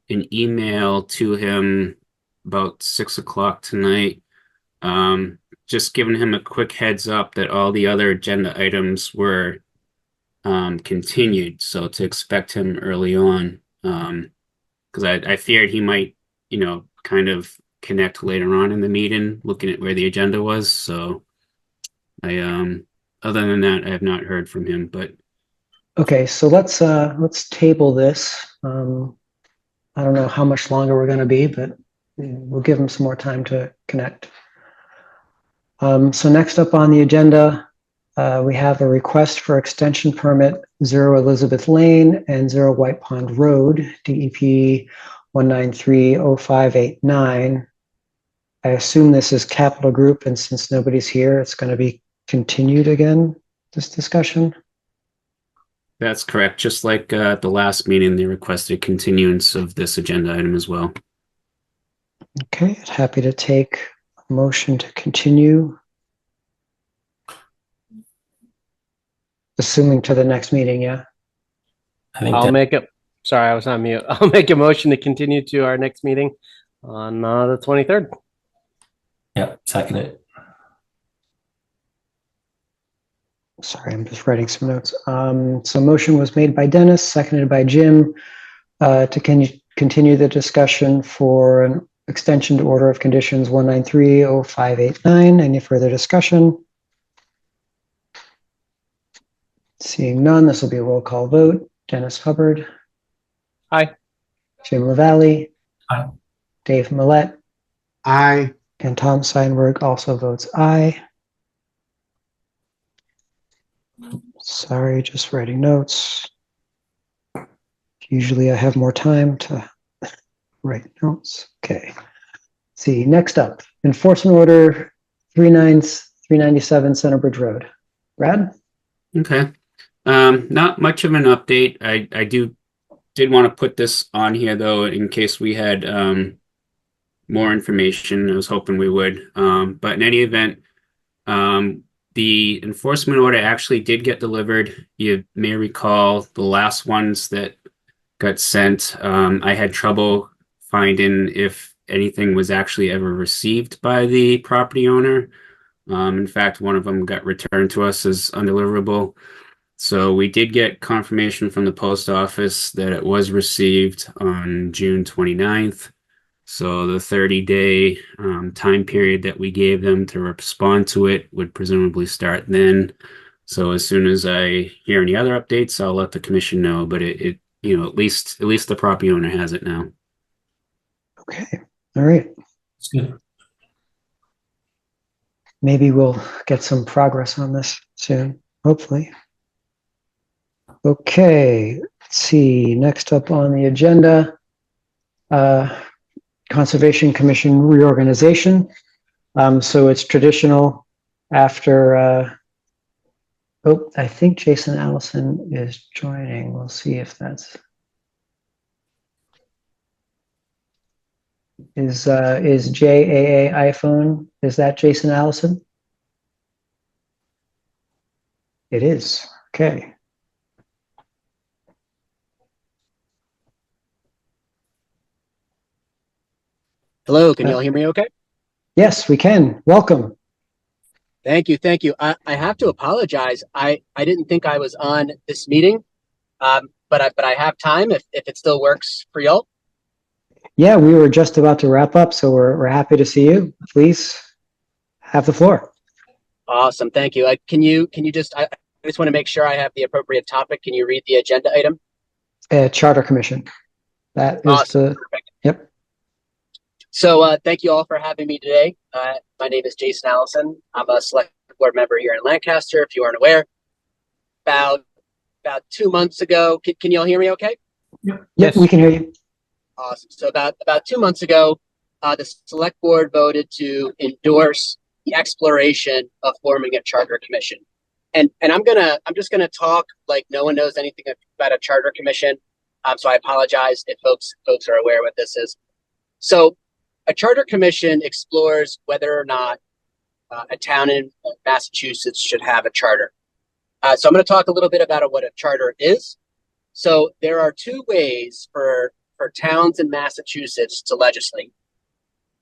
[SPEAKER 6] an email to him about 6 o'clock tonight, just giving him a quick heads up that all the other agenda items were continued, so to expect him early on, because I feared he might, kind of connect later on in the meeting, looking at where the agenda was. So other than that, I have not heard from him. But
[SPEAKER 1] okay, so let's table this. I don't know how much longer we're going to be, but we'll give him some more time to connect. So next up on the agenda, we have a request for extension permit 0 Elizabeth Lane and 0 White Pond Road, DEP 1930589. I assume this is Capital Group, and since nobody's here, it's going to be continued again, this discussion.
[SPEAKER 6] that's correct. Just like at the last meeting, they requested continuance of this agenda item as well.
[SPEAKER 1] Okay, happy to take a motion to continue. Assuming to the next meeting, yeah?
[SPEAKER 2] I think
[SPEAKER 5] I'll
[SPEAKER 2] that,
[SPEAKER 5] make it. Sorry, I was on mute. I'll make a motion to continue to our next meeting on the 23rd.
[SPEAKER 2] yeah, second it.
[SPEAKER 1] Sorry, I'm just writing some notes. So motion was made by Dennis, seconded by Jim, to continue the discussion for an extension to order of conditions 1930589. Any further discussion? Seeing none, this will be a roll call vote. Dennis Hubbard.
[SPEAKER 5] Aye.
[SPEAKER 1] Jim LaValle.
[SPEAKER 2] Aye.
[SPEAKER 1] Dave Millette.
[SPEAKER 3] Aye.
[SPEAKER 1] And Tom Seidenberg also votes aye. Sorry, just writing notes. Usually I have more time to write notes. Okay. Let's see, next up, enforcement order 397 Center Bridge Road. Brad?
[SPEAKER 6] Okay. Not much of an update. I did want to put this on here though, in case we had more information. I was hoping we would. But in any event, the enforcement order actually did get delivered. You may recall the last ones that got sent. I had trouble finding if anything was actually ever received by the property owner. In fact, one of them got returned to us as undeliverable. So we did get confirmation from the post office that it was received on June 29th. So the 30-day time period that we gave them to respond to it would presumably start then. So as soon as I hear any other updates, I'll let the commission know. But it at least the property owner has it now.
[SPEAKER 1] Okay, all right.
[SPEAKER 2] It's good.
[SPEAKER 1] Maybe we'll get some progress on this soon, hopefully. Okay, let's see, next up on the agenda, Conservation Commission reorganization. So it's traditional after, I think Jason Allison is joining. We'll see if that's, is JAA iPhone, is that Jason Allison? It is, okay.
[SPEAKER 7] Hello, can you all hear me okay?
[SPEAKER 1] Yes, we can. Welcome.
[SPEAKER 7] Thank you, thank you. I have to apologize. I didn't think I was on this meeting, but I have time if it still works for y'all.
[SPEAKER 1] Yeah, we were just about to wrap up, so we're happy to see you. Please have the floor.
[SPEAKER 7] Awesome, thank you. Can you just, I just want to make sure I have the appropriate topic. Can you read the agenda item?
[SPEAKER 1] Charter Commission. That is
[SPEAKER 7] Awesome.
[SPEAKER 1] the,
[SPEAKER 7] Perfect.
[SPEAKER 1] yep.
[SPEAKER 7] So thank you all for having me today. My name is Jason Allison. I'm a select board member here in Lancaster, if you aren't aware. About 2 months ago, can you all hear me okay?
[SPEAKER 1] Yep, we can hear you.
[SPEAKER 7] Awesome. So about 2 months ago, the select board voted to endorse the exploration of forming a charter commission. And I'm just gonna talk like no one knows anything about a charter commission. So I apologize if folks are aware what this is. So a charter commission explores whether or not a town in Massachusetts should have a charter. So I'm going to talk a little bit about what a charter is. So there are two ways for towns in Massachusetts to legislate.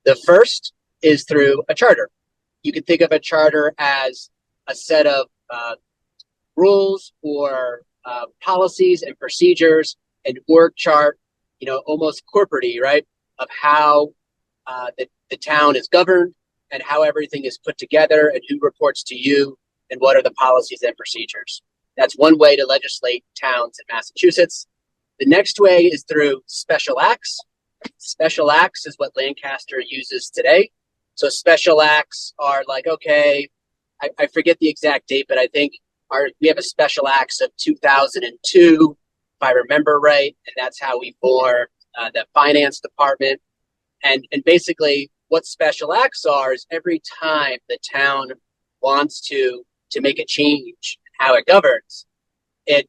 [SPEAKER 7] The first is through a charter. You can think of a charter as a set of rules or policies and procedures, an org chart, almost corporate-y, right, of how the town is governed and how everything is put together and who reports to you and what are the policies and procedures. That's one way to legislate towns in Massachusetts. The next way is through special acts. Special acts is what Lancaster uses today. So special acts are like, okay, I forget the exact date, but I think we have a special acts of 2002, if I remember right, and that's how we formed the finance department. And basically what special acts are is every time the town wants to make a change in how it governs, it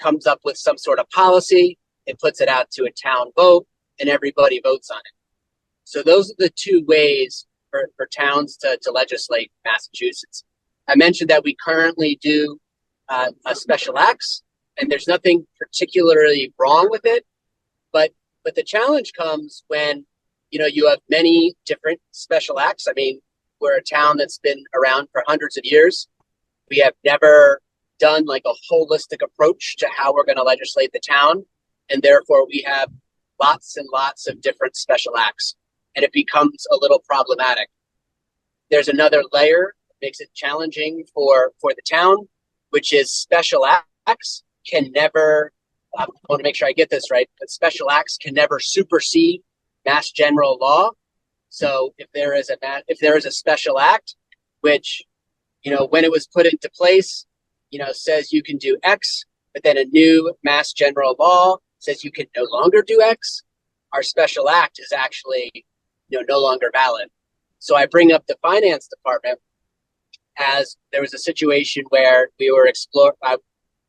[SPEAKER 7] comes up with some sort of policy, it puts it out to a town vote, and everybody votes on it. So those are the two ways for towns to legislate Massachusetts. I mentioned that we currently do a special acts, and there's nothing particularly wrong with it, but the challenge comes when you have many different special acts. I mean, we're a town that's been around for hundreds of years. We have never done like a holistic approach to how we're going to legislate the town. And therefore we have lots and lots of different special acts, and it becomes a little problematic. There's another layer that makes it challenging for the town, which is special acts can never, I want to make sure I get this right, but special acts can never supersede Mass General law. So if there is a special act, which, when it was put into place, says you can do X, but then a new Mass General law says you can no longer do X, our special act is actually, no longer valid. So I bring up the finance department as there was a situation where we were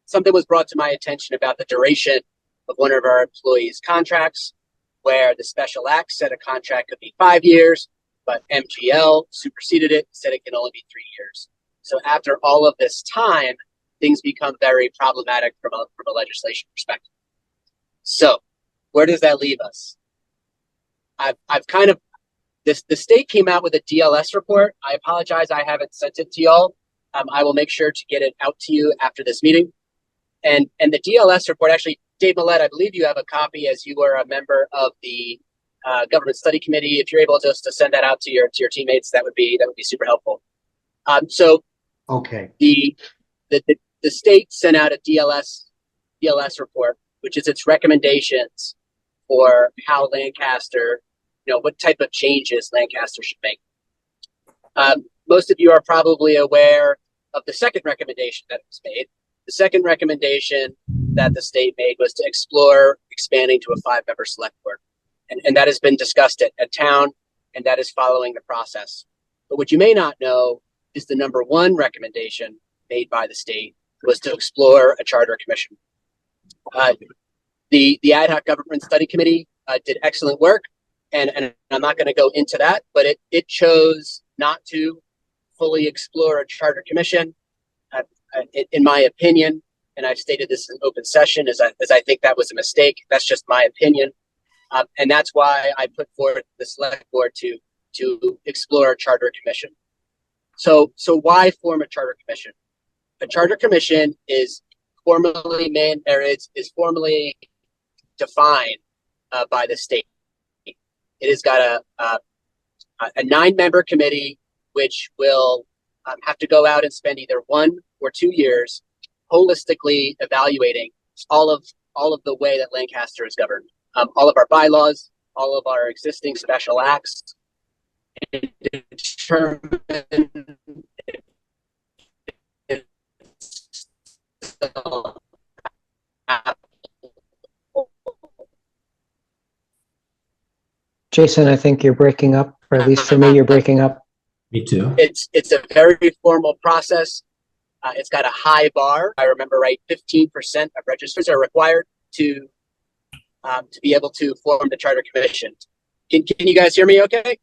[SPEAKER 7] something was brought to my attention about the duration of one of our employees' contracts, where the special act said a contract could be 5 years, but MGL superseded it, said it can only be 3 years. So after all of this time, things become very problematic from a legislation perspective. So where does that leave us? I've kind of, the state came out with a DLS report. I apologize, I haven't sent it to y'all. I will make sure to get it out to you after this meeting. And the DLS report, actually, Dave Millett, I believe you have a copy as you are a member of the government study committee. If you're able just to send that out to your teammates, that would be super helpful. So
[SPEAKER 3] Okay.
[SPEAKER 7] The state sent out a DLS report, which is its recommendations for how Lancaster, what type of changes Lancaster should make. Most of you are probably aware of the second recommendation that was made. The second recommendation that the state made was to explore expanding to a 5-member select board. And that has been discussed at town, and that is following the process. But what you may not know is the number one recommendation made by the state was to explore a charter commission. The ad hoc government study committee did excellent work, and I'm not going to go into that, but it chose not to fully explore a charter commission. In my opinion, and I've stated this in open session, as I think that was a mistake. That's just my opinion, and that's why I put forward the select board to explore a charter commission. So why form a charter commission? A charter commission is formally formally defined by the state. It has got a 9-member committee, which will have to go out and spend either 1 or 2 years holistically evaluating all of the way that Lancaster is governed, all of our bylaws, all of our existing special acts and determine if it's still applicable.
[SPEAKER 1] Jason, I think you're breaking up, or at least for me, you're breaking up.
[SPEAKER 2] Me too.
[SPEAKER 7] It's a very formal process. It's got a high bar. I remember right, 15% of registers are required to be able to form the charter commission. Can you guys hear me okay?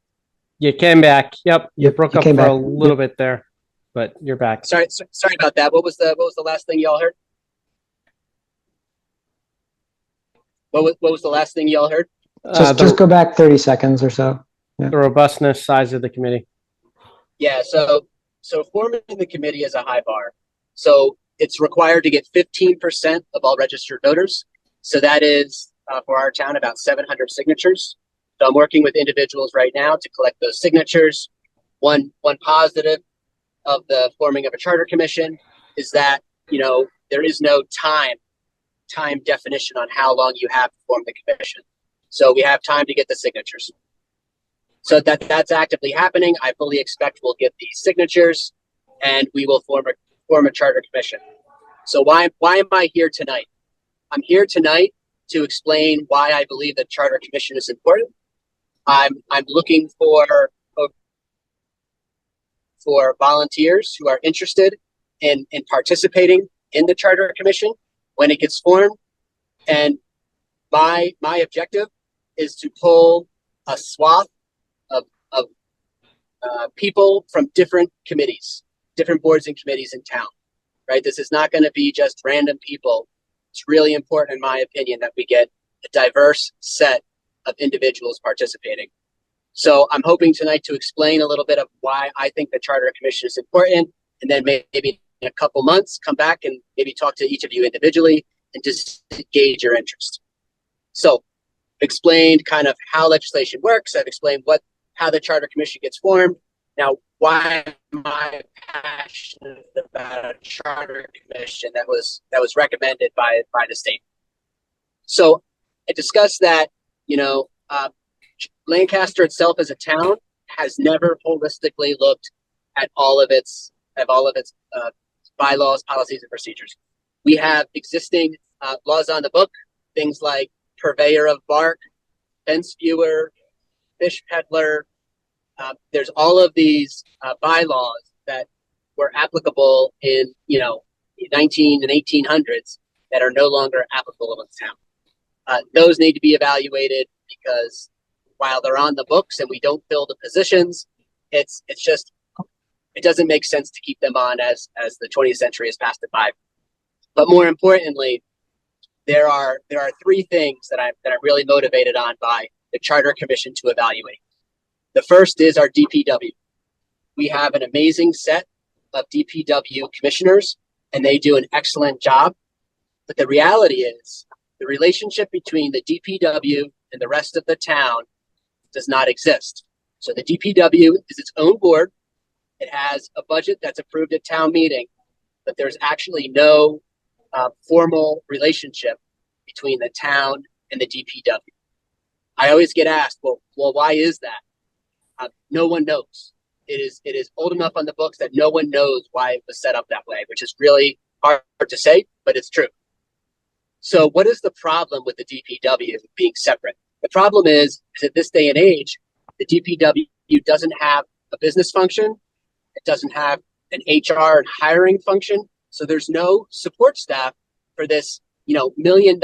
[SPEAKER 5] You came back. Yep. You
[SPEAKER 1] Yep,
[SPEAKER 5] broke
[SPEAKER 1] you
[SPEAKER 5] up
[SPEAKER 1] came
[SPEAKER 5] for a
[SPEAKER 1] back.
[SPEAKER 5] little bit there, but you're back.
[SPEAKER 7] Sorry about that. What was the last thing y'all heard? What was the last thing y'all heard?
[SPEAKER 1] Just go back 30 seconds or so.
[SPEAKER 5] The robustness size of the committee.
[SPEAKER 7] Yeah, so forming the committee is a high bar. So it's required to get 15% of all registered voters. So that is for our town about 700 signatures. So I'm working with individuals right now to collect those signatures. One positive of the forming of a charter commission is that, you know, there is no time definition on how long you have to form the commission. So we have time to get the signatures. So that's actively happening. I fully expect we'll get the signatures and we will form a charter commission. So why am I here tonight? I'm here tonight to explain why I believe that charter commission is important. I'm looking for volunteers who are interested in participating in the charter commission when it gets formed. And my objective is to pull a swath of people from different committees, different boards and committees in town, right? This is not going to be just random people. It's really important, in my opinion, that we get a diverse set of individuals participating. So I'm hoping tonight to explain a little bit of why I think the Charter Commission is important, and then maybe in a couple months, come back and maybe talk to each of you individually and just gauge your interest. So explained kind of how legislation works. I've explained how the Charter Commission gets formed. Now, why am I passionate about a Charter Commission that was recommended by the state? So I discussed that, Lancaster itself as a town has never holistically looked at all of its bylaws, policies, and procedures. We have existing laws on the book, things like purveyor of bark, fence viewer, fish peddler. There's all of these bylaws that were applicable in 19 and 1800s that are no longer applicable in town. Those need to be evaluated because while they're on the books and we don't fill the positions, it doesn't make sense to keep them on as the 20th century has passed it by. But more importantly, there are three things that I'm really motivated on by the Charter Commission to evaluate. The first is our DPW. We have an amazing set of DPW commissioners, and they do an excellent job. But the reality is the relationship between the DPW and the rest of the town does not exist. So the DPW is its own board. It has a budget that's approved at town meeting, but there's actually no formal relationship between the town and the DPW. I always get asked, well, why is that? No one knows. It is old enough on the books that no one knows why it was set up that way, which is really hard to say, but it's true. So what is the problem with the DPW being separate? The problem is at this day and age, the DPW doesn't have a business function. It doesn't have an HR and hiring function. So there's no support staff for this, $1 million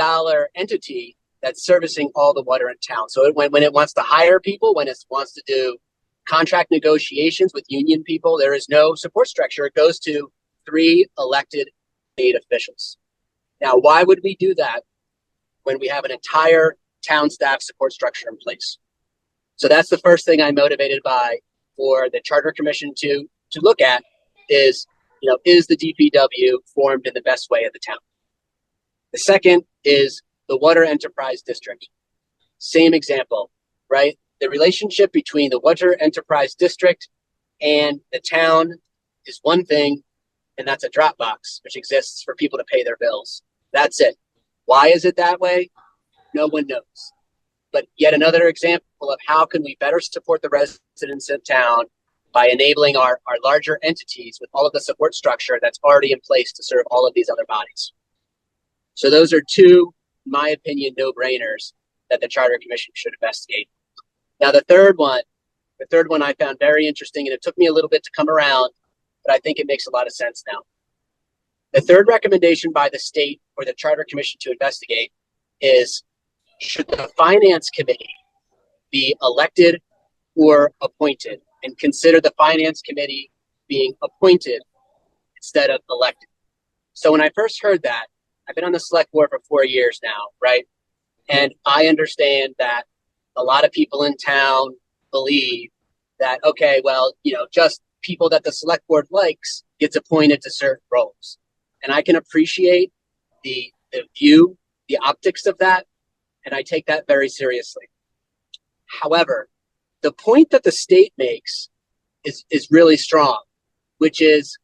[SPEAKER 7] entity that's servicing all the water in town. So when it wants to hire people, when it wants to do contract negotiations with union people, there is no support structure. It goes to 3 elected state officials. Now, why would we do that when we have an entire town staff support structure in place? So that's the first thing I'm motivated by for the Charter Commission to look at is the DPW formed in the best way of the town? The second is the Water Enterprise District. Same example, right? The relationship between the Water Enterprise District and the town is one thing, and that's a drop box, which exists for people to pay their bills. That's it. Why is it that way? No one knows. but yet another example of how can we better support the residents of town by enabling our larger entities with all of the support structure that's already in place to serve all of these other bodies. So those are two, in my opinion, no-brainers that the Charter Commission should investigate. Now, the third one I found very interesting, and it took me a little bit to come around, but I think it makes a lot of sense now. The third recommendation by the state or the Charter Commission to investigate is, should the Finance Committee be elected or appointed, and consider the Finance Committee being appointed instead of elected. So when I first heard that, I've been on the select board for 4 years now, right? And I understand that a lot of people in town believe that, okay, well, just people that the select board likes gets appointed to certain roles. And I can appreciate the view, the optics of that, and I take that very seriously. However, the point that the state makes is really strong, which is,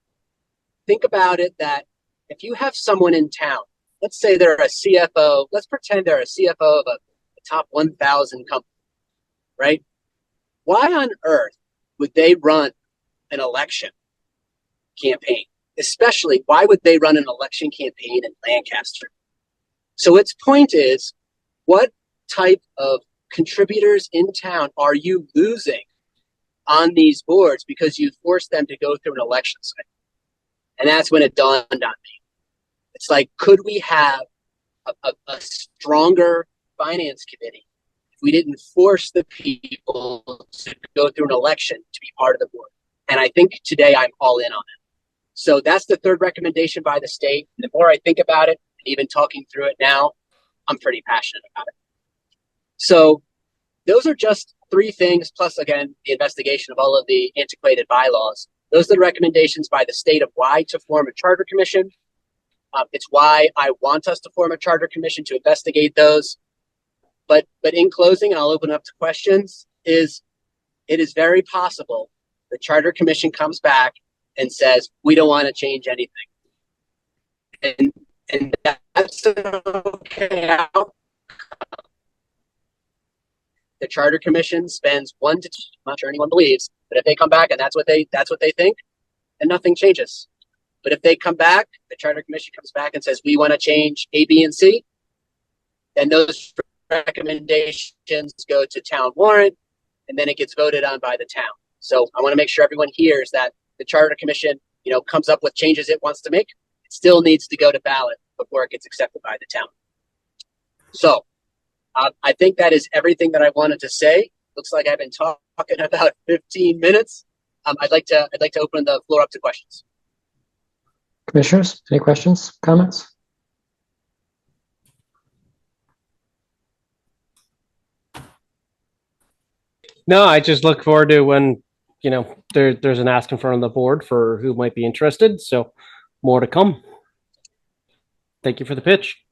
[SPEAKER 7] think about it, that if you have someone in town, let's say they're a CFO, let's pretend they're a CFO of a top 1,000 company, right? Why on earth would they run an election campaign? Especially, why would they run an election campaign in Lancaster? So its point is, what type of contributors in town are you losing on these boards because you forced them to go through an election cycle? And that's when it dawned on me. It's like, could we have a stronger finance committee if we didn't force the people to go through an election to be part of the board? And I think today I'm all in on it. So that's the third recommendation by the state. The more I think about it, and even talking through it now, I'm pretty passionate about it. So those are just three things, plus, again, the investigation of all of the antiquated bylaws. Those are the recommendations by the state of why to form a charter commission. It's why I want us to form a charter commission to investigate those. But in closing, and I'll open up to questions, it is very possible the charter commission comes back and says, we don't want to change anything. And that's an okay outcome. The Charter Commission spends 1 to 2, I'm not sure anyone believes, but if they come back and that's what they think, then nothing changes. But if they come back, the Charter Commission comes back and says, we want to change A, B, and C, then those recommendations go to town warrant, and then it gets voted on by the town. So I want to make sure everyone hears that the Charter Commission, comes up with changes it wants to make. It still needs to go to ballot before it gets accepted by the town. So I think that is everything that I wanted to say. Looks like I've been talking about 15 minutes. I'd like to open the floor up to questions.
[SPEAKER 1] Commissioners, any questions, comments?
[SPEAKER 5] No, I just look forward to when, there's an ask in front of the board for who might be interested. So more to come. Thank you for the pitch.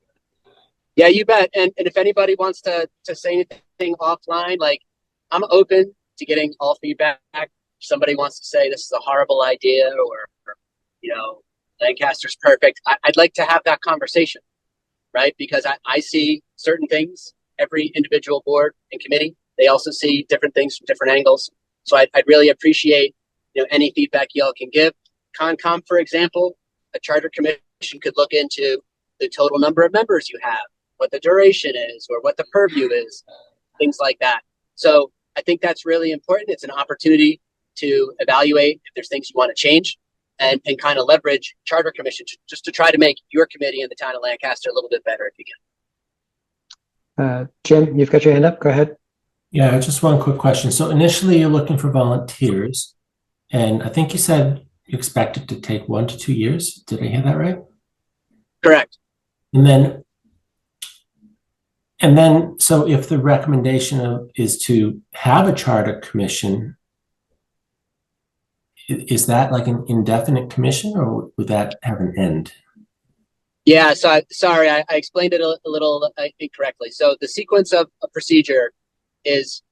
[SPEAKER 7] Yeah, you bet. And if anybody wants to say anything offline, like, I'm open to getting all feedback. If somebody wants to say this is a horrible idea or Lancaster's perfect, I'd like to have that conversation, right? Because I see certain things, every individual board and committee, they also see different things from different angles. So I'd really appreciate, any feedback y'all can give. Concom, for example, a charter commission could look into the total number of members you have, what the duration is, or what the purview is, things like that. So I think that's really important. It's an opportunity to evaluate if there's things you want to change and kind of leverage charter commission just to try to make your committee in the town of Lancaster a little bit better if you can.
[SPEAKER 1] Jim, you've got your hand up. Go ahead.
[SPEAKER 2] Yeah, just one quick question. So initially you're looking for volunteers, and I think you said you expect it to take 1 to 2 years. Did I hear that right?
[SPEAKER 7] Correct.
[SPEAKER 2] And then, so if the recommendation is to have a charter commission, is that like an indefinite commission, or would that have an end?
[SPEAKER 7] Yeah, so sorry, I explained it a little incorrectly. So the sequence of a procedure is,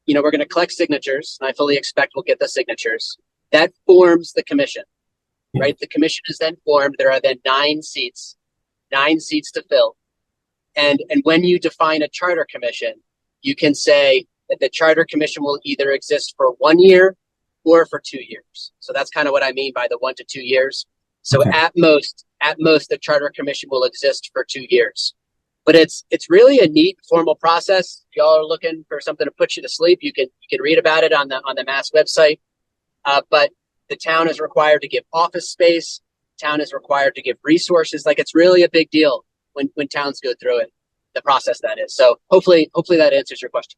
[SPEAKER 7] we're going to collect signatures, and I fully expect we'll get the signatures. That forms the commission, right? The commission is then formed. There are then 9 seats to fill. And when you define a charter commission, you can say that the charter commission will either exist for 1 year or for 2 years. So that's kind of what I mean by the 1 to 2 years. So
[SPEAKER 2] Okay.
[SPEAKER 7] at most, the charter commission will exist for 2 years. But it's really a neat formal process. If y'all are looking for something to put you to sleep, you can read about it on the Mass website. But the town is required to give office space. Town is required to give resources. Like, it's really a big deal when towns go through it, the process that is. So hopefully that answers your question.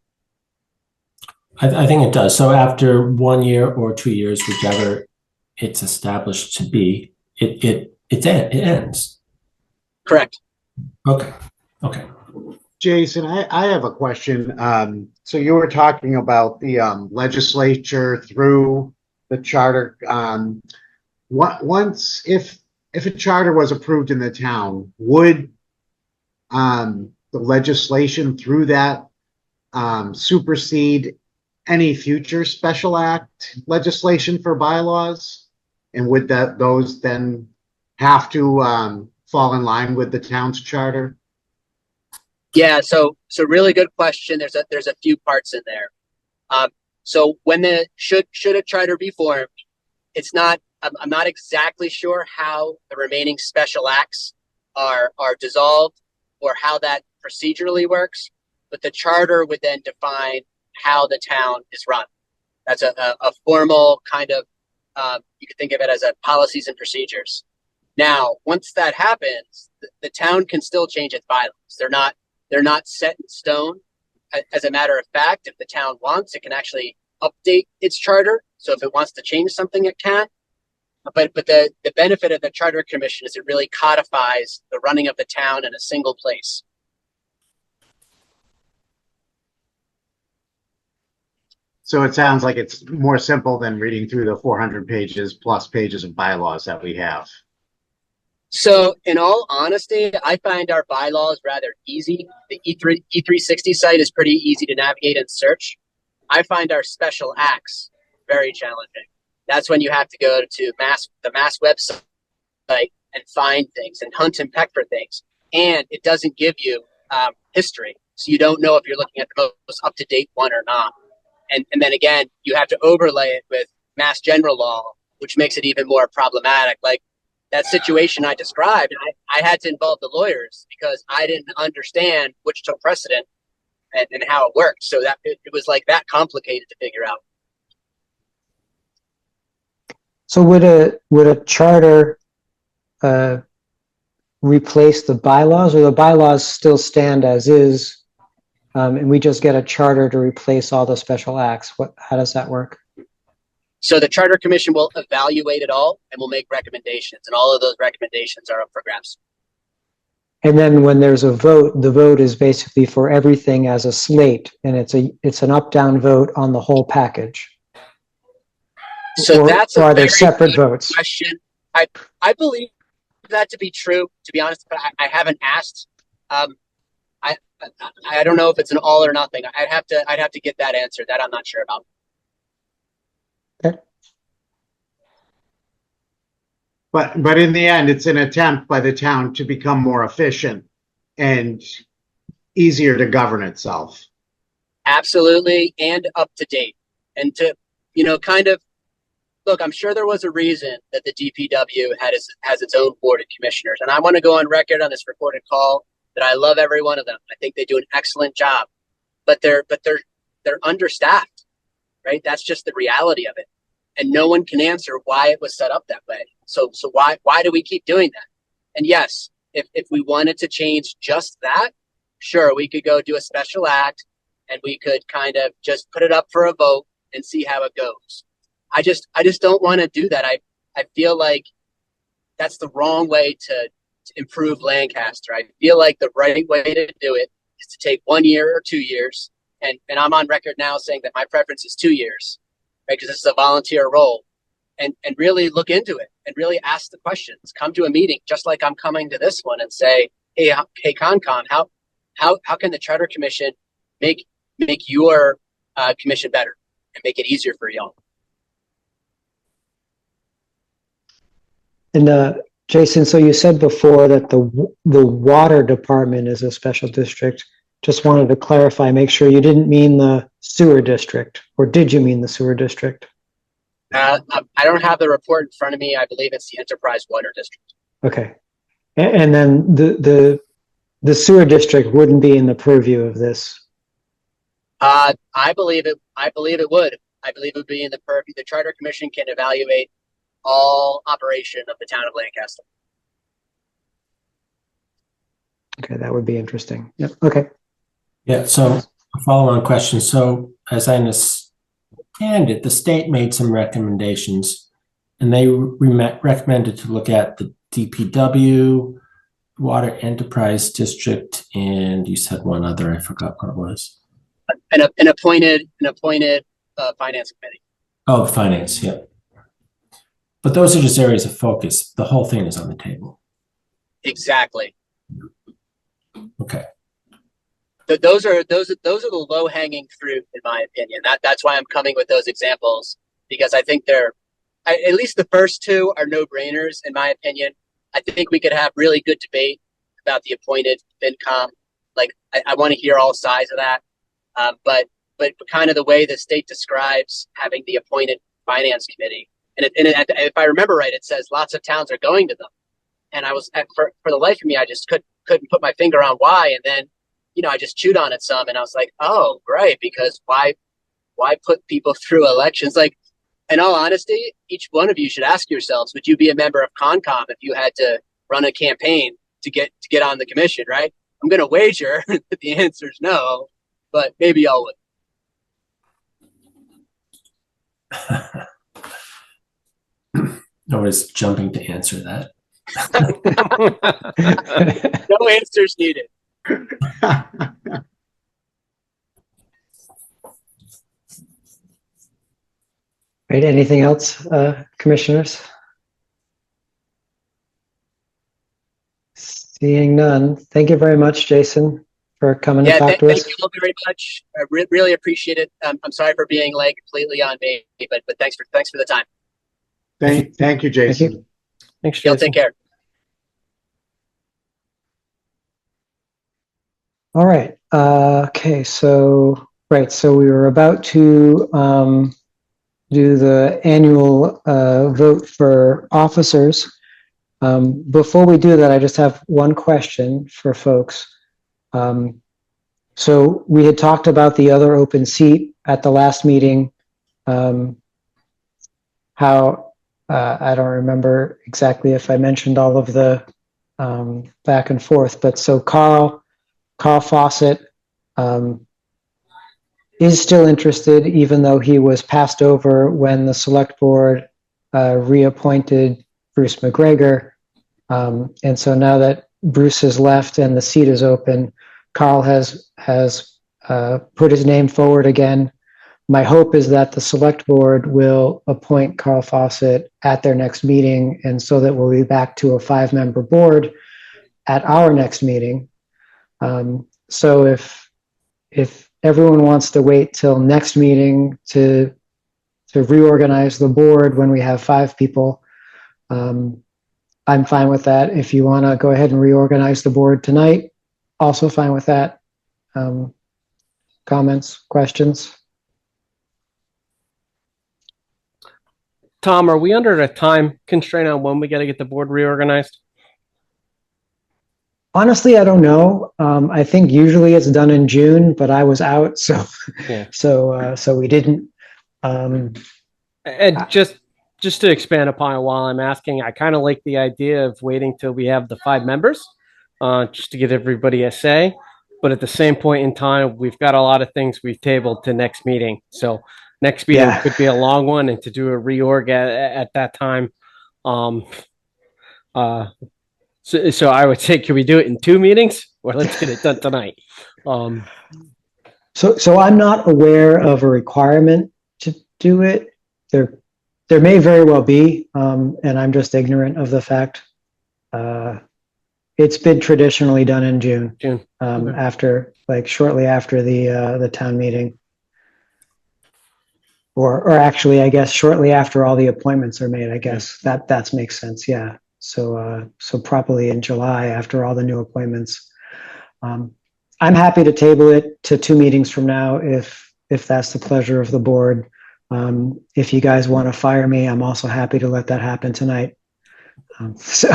[SPEAKER 2] I think it does. So after 1 year or 2 years, whichever it's established to be, it ends.
[SPEAKER 7] Correct.
[SPEAKER 2] Okay. Okay.
[SPEAKER 3] Jason, I have a question. So you were talking about the legislature through the charter. Once, if a charter was approved in the town, would the legislation through that supersede any future special act legislation for bylaws? And would those then have to fall in line with the town's charter?
[SPEAKER 7] Yeah, so really good question. There's a few parts in there. So when should a charter be formed, it's not. I'm not exactly sure how the remaining special acts are dissolved or how that procedurally works, but the charter would then define how the town is run. That's a formal kind of. You could think of it as a policies and procedures. Now, once that happens, the town can still change its bylaws. They're not set in stone. As a matter of fact, if the town wants, it can actually update its charter. So if it wants to change something, it can. But the benefit of the charter commission is it really codifies the running of the town in a single place.
[SPEAKER 3] So it sounds like it's more simple than reading through the 400 plus pages of bylaws that we have.
[SPEAKER 7] So in all honesty, I find our bylaws rather easy. The E360 site is pretty easy to navigate and search. I find our special acts very challenging. That's when you have to go to the Mass website and find things and hunt and peck for things. And it doesn't give you history. So you don't know if you're looking at the most up-to-date one or not. And then again, you have to overlay it with Mass general law, which makes it even more problematic. Like, that situation I described, I had to involve the lawyers because I didn't understand which took precedent and how it worked. So that it was like that complicated to figure out.
[SPEAKER 1] So would a charter replace the bylaws, or the bylaws still stand as is, and we just get a charter to replace all the special acts? How does that work?
[SPEAKER 7] So the charter commission will evaluate it all and will make recommendations, and all of those recommendations are up for grabs.
[SPEAKER 1] And then when there's a vote, the vote is basically for everything as a slate, and it's an up-down vote on the whole package.
[SPEAKER 7] So that's
[SPEAKER 1] or
[SPEAKER 7] a
[SPEAKER 1] are there
[SPEAKER 7] very
[SPEAKER 1] separate
[SPEAKER 7] good
[SPEAKER 1] votes?
[SPEAKER 7] question. I believe that to be true, to be honest, but I haven't asked. I don't know if it's an all or nothing. I'd have to get that answer. That I'm not sure about.
[SPEAKER 1] Okay.
[SPEAKER 3] But in the end, it's an attempt by the town to become more efficient and easier to govern itself.
[SPEAKER 7] Absolutely, and up to date, and to kind of look. I'm sure there was a reason that the DPW has its own board of commissioners, and I want to go on record on this recorded call that I love every one of them. I think they do an excellent job, but they're understaffed, right? That's just the reality of it, and no one can answer why it was set up that way. So why do we keep doing that? And yes, if we wanted to change just that, sure, we could go do a special act and we could kind of just put it up for a vote and see how it goes. I just don't want to do that. I feel like that's the wrong way to improve Lancaster. I feel like the right way to do it is to take 1 year or 2 years. And I'm on record now saying that my preference is 2 years, right? Because this is a volunteer role. And really look into it and really ask the questions. Come to a meeting just like I'm coming to this one and say, hey, Concom, how can the Charter Commission make your commission better and make it easier for y'all?
[SPEAKER 1] And Jason, so you said before that the water department is a special district. just wanted to clarify, make sure you didn't mean the sewer district, or did you mean the sewer district?
[SPEAKER 7] I don't have the report in front of me. I believe it's the Enterprise Water District.
[SPEAKER 1] Okay. And then the sewer district wouldn't be in the purview of this.
[SPEAKER 7] I believe it. I believe it would. I believe it would be in the purview. The Charter Commission can evaluate all operation of the town of Lancaster.
[SPEAKER 1] Okay, that would be interesting. Yep. Okay.
[SPEAKER 2] Yeah, so a follow-on question. So as I understand it, the state made some recommendations and they recommended to look at the DPW, Water Enterprise District, and you said one other, I forgot what it was.
[SPEAKER 7] An appointed finance committee.
[SPEAKER 2] Oh, finance, yeah. But those are just areas of focus. The whole thing is on the table.
[SPEAKER 7] Exactly.
[SPEAKER 2] Okay.
[SPEAKER 7] Those are the low hanging fruit, in my opinion. That's why I'm coming with those examples, because I think at least the first two are no brainers, in my opinion. I think we could have really good debate about the appointed FinCom. Like, I want to hear all sides of that. But kind of the way the state describes having the appointed finance committee, and if I remember right, it says lots of towns are going to them. And I was for the life of me, I just couldn't put my finger on why. And then, I just chewed on it some, and I was like, oh, right, because why put people through elections? Like, in all honesty, each one of you should ask yourselves, would you be a member of Concom if you had to run a campaign to get on the commission, right? I'm going to wager that the answer is no, but maybe y'all would.
[SPEAKER 2] Nobody's jumping to answer that.
[SPEAKER 7] No answers needed.
[SPEAKER 1] Right. Anything else, commissioners? Seeing none. Thank you very much, Jason, for coming to talk to us.
[SPEAKER 7] Thank you all very much. I really appreciate it. I'm sorry for being like completely on me, but thanks for the time.
[SPEAKER 3] Thank you, Jason.
[SPEAKER 1] Thank you.
[SPEAKER 5] Thanks, Jason.
[SPEAKER 7] Y'all take care.
[SPEAKER 1] All right. Okay. So we were about to do the annual vote for officers. Before we do that, I just have one question for folks. So we had talked about the other open seat at the last meeting. How I don't remember exactly if I mentioned all of the back and forth, but so Carl Fawcett is still interested, even though he was passed over when the select board reappointed Bruce McGregor. And so now that Bruce has left and the seat is open, Carl has put his name forward again. My hope is that the select board will appoint Carl Fawcett at their next meeting, and so that we'll be back to a 5-member board at our next meeting. So if everyone wants to wait till next meeting to reorganize the board when we have 5 people, I'm fine with that. If you want to go ahead and reorganize the board tonight, also fine with that. Comments, questions?
[SPEAKER 5] Tom, are we under a time constraint on when we got to get the board reorganized?
[SPEAKER 1] Honestly, I don't know. I think usually it's done in June, but I was out, so
[SPEAKER 5] Yeah.
[SPEAKER 1] so we didn't.
[SPEAKER 5] And just to expand upon it while I'm asking, I kind of like the idea of waiting till we have the 5 members, just to get everybody a say. But at the same point in time, we've got a lot of things we've tabled to next meeting. So next meeting could be a long one, and to do a reorg at that time. So I would say, can we do it in 2 meetings, or let's get it done tonight?
[SPEAKER 1] So I'm not aware of a requirement to do it. There may very well be, and I'm just ignorant of the fact. It's been traditionally done in June.
[SPEAKER 5] Okay.
[SPEAKER 1] After, like, shortly after the town meeting, or actually, I guess shortly after all the appointments are made. I guess that makes sense. Yeah. So probably in July after all the new appointments. I'm happy to table it to 2 meetings from now if that's the pleasure of the board. If you guys want to fire me, I'm also happy to let that happen tonight. So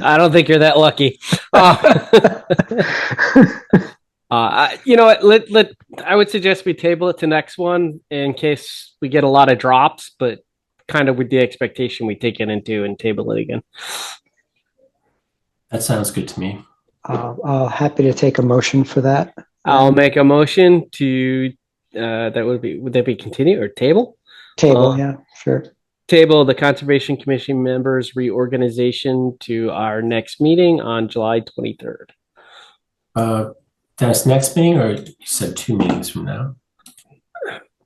[SPEAKER 5] I don't think you're that lucky. You know what? I would suggest we table it to next one in case we get a lot of drops, but kind of with the expectation we take it into and table it again.
[SPEAKER 2] That sounds good to me.
[SPEAKER 1] I'll happy to take a motion for that.
[SPEAKER 5] I'll make a motion to would that be continue or table?
[SPEAKER 1] Table, yeah, sure.
[SPEAKER 5] Table the Conservation Commission members reorganization to our next meeting on July 23rd.
[SPEAKER 2] Dennis, next meeting, or you said 2 meetings from now?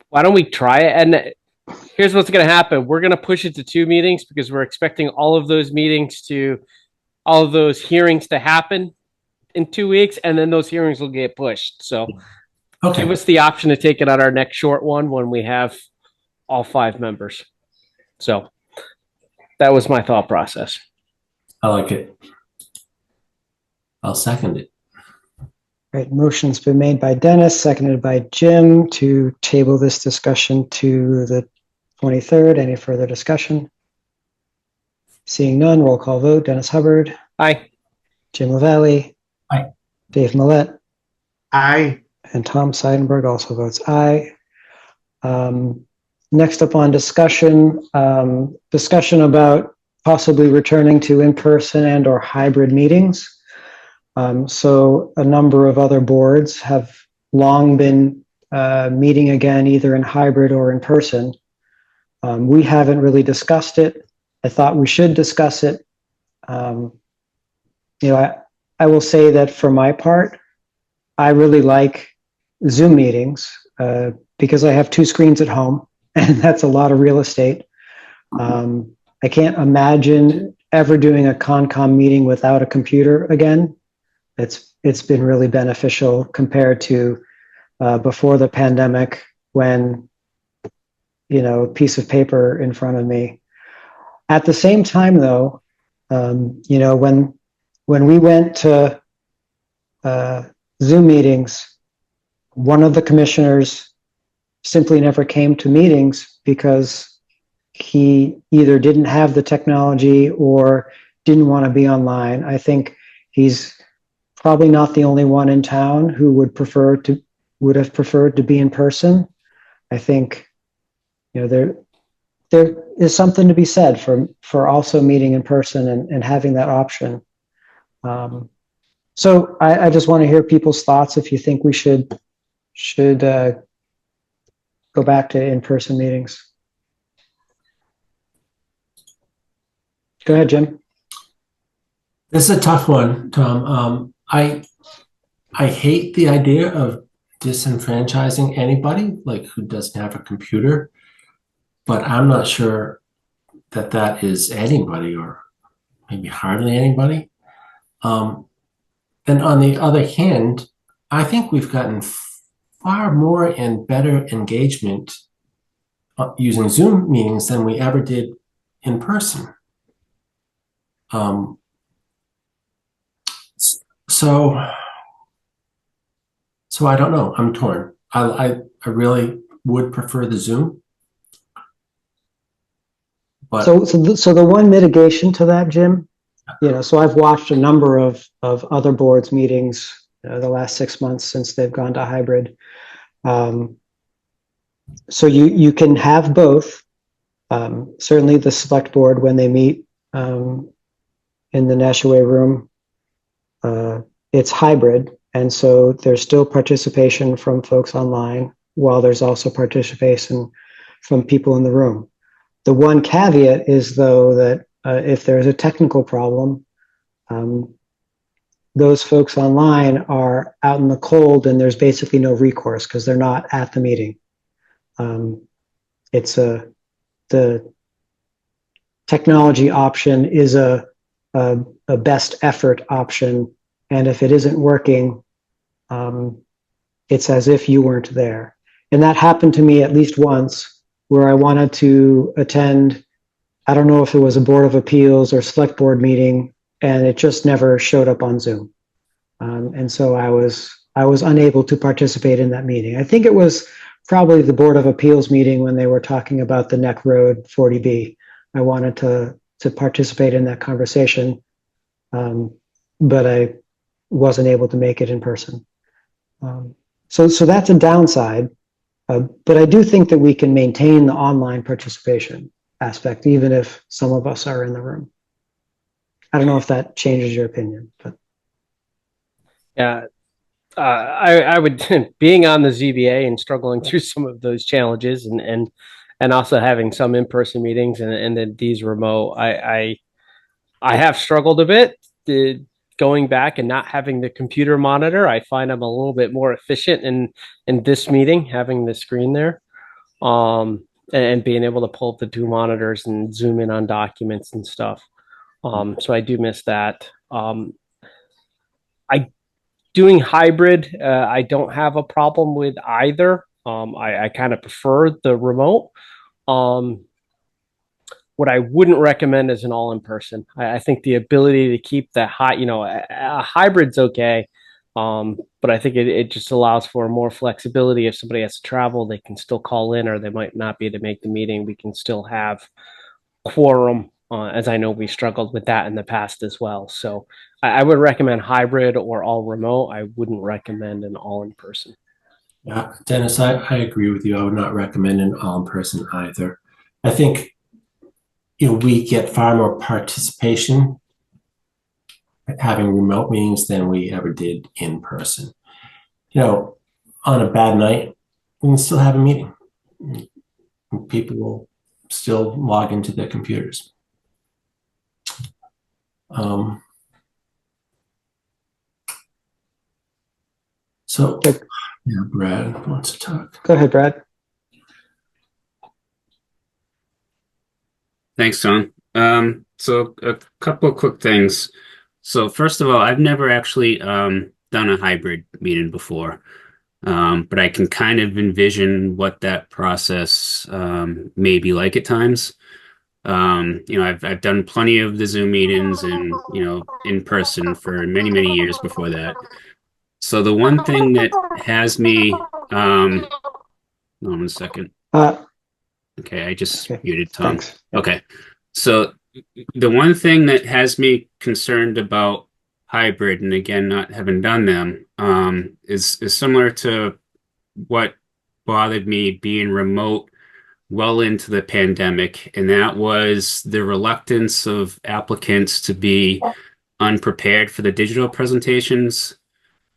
[SPEAKER 5] Why don't we try it? And here's what's going to happen. We're going to push it to 2 meetings because we're expecting all of those hearings to happen in 2 weeks, and then those hearings will get pushed. So
[SPEAKER 2] Okay.
[SPEAKER 5] give us the option to take it on our next short one when we have all 5 members. So that was my thought process.
[SPEAKER 2] I like it. I'll second it.
[SPEAKER 1] Great. Motion's been made by Dennis, seconded by Jim to table this discussion to the 23rd. Any further discussion? Seeing none, roll call vote. Dennis Hubbard.
[SPEAKER 5] Aye.
[SPEAKER 1] Jim LaValle.
[SPEAKER 2] Aye.
[SPEAKER 1] Dave Millette.
[SPEAKER 3] Aye.
[SPEAKER 1] And Tom Seidenberg also votes aye. Next up on discussion about possibly returning to in-person and or hybrid meetings. So a number of other boards have long been meeting again, either in hybrid or in person. We haven't really discussed it. I thought we should discuss it. I will say that for my part, I really like Zoom meetings because I have 2 screens at home, and that's a lot of real estate. I can't imagine ever doing a CONCOM meeting without a computer again. It's been really beneficial compared to before the pandemic, when a piece of paper in front of me. At the same time, though, when we went to Zoom meetings, one of the commissioners simply never came to meetings because he either didn't have the technology or didn't want to be online. I think he's probably not the only one in town who would have preferred to be in person. I think, there is something to be said for also meeting in person and having that option. So I just want to hear people's thoughts if you think we should go back to in-person meetings. Go ahead, Jim.
[SPEAKER 2] This is a tough one, Tom. I hate the idea of disenfranchising anybody who doesn't have a computer, but I'm not sure that is anybody, or maybe hardly anybody. And on the other hand, I think we've gotten far more and better engagement using Zoom meetings than we ever did in person. So I don't know. I'm torn. I really would prefer the Zoom. But
[SPEAKER 1] so the one mitigation to that, Jim, so I've watched a number of other boards meetings the last 6 months since they've gone to hybrid. So you can have both. Certainly the select board, when they meet in the Nashaway room, it's hybrid. And so there's still participation from folks online, while there's also participation from people in the room. The one caveat is, though, that if there's a technical problem, those folks online are out in the cold, and there's basically no recourse because they're not at the meeting. The technology option is a best effort option, and if it isn't working, it's as if you weren't there. And that happened to me at least once, where I wanted to attend, I don't know if it was a Board of Appeals or select board meeting, and it just never showed up on Zoom. And so I was I was unable to participate in that meeting. I think it was probably the Board of Appeals meeting when they were talking about the Neck Road 40B. I wanted to participate in that conversation, but I wasn't able to make it in person. So that's a downside, but I do think that we can maintain the online participation aspect, even if some of us are in the room. I don't know if that changes your opinion, but
[SPEAKER 5] Yeah, I would being on the ZBA and struggling through some of those challenges, and also having some in-person meetings and then these remote. I have struggled a bit going back and not having the computer monitor. I find I'm a little bit more efficient in this meeting having the screen there, and being able to pull up the two monitors and zoom in on documents and stuff. So I do miss that. I doing hybrid. I don't have a problem with either. I kind of prefer the remote. What I wouldn't recommend is an all in person. I think the ability to keep that high, a hybrid's okay. But I think it just allows for more flexibility. If somebody has to travel, they can still call in, or they might not be able to make the meeting. We can still have quorum, as I know we struggled with that in the past as well. So I would recommend hybrid or all remote. I wouldn't recommend an all in person.
[SPEAKER 2] Yeah, Dennis, I agree with you. I would not recommend an all in person either. I think we get far more participation having remote meetings than we ever did in person. On a bad night, we can still have a meeting. People will still log into their computers. So, yeah, Brad wants to talk.
[SPEAKER 1] go ahead, Brad.
[SPEAKER 6] Thanks, Tom. So a couple of quick things. So first of all, I've never actually done a hybrid meeting before, but I can kind of envision what that process may be like at times. I've done plenty of the Zoom meetings and in person for many, many years before that. So the one thing that has me, hold on a second. Okay, I just muted Tom.
[SPEAKER 1] Thanks.
[SPEAKER 6] Okay, so the one thing that has me concerned about hybrid, and again, not having done them, is similar to what bothered me being remote well into the pandemic, and that was the reluctance of applicants to be unprepared for the digital presentations.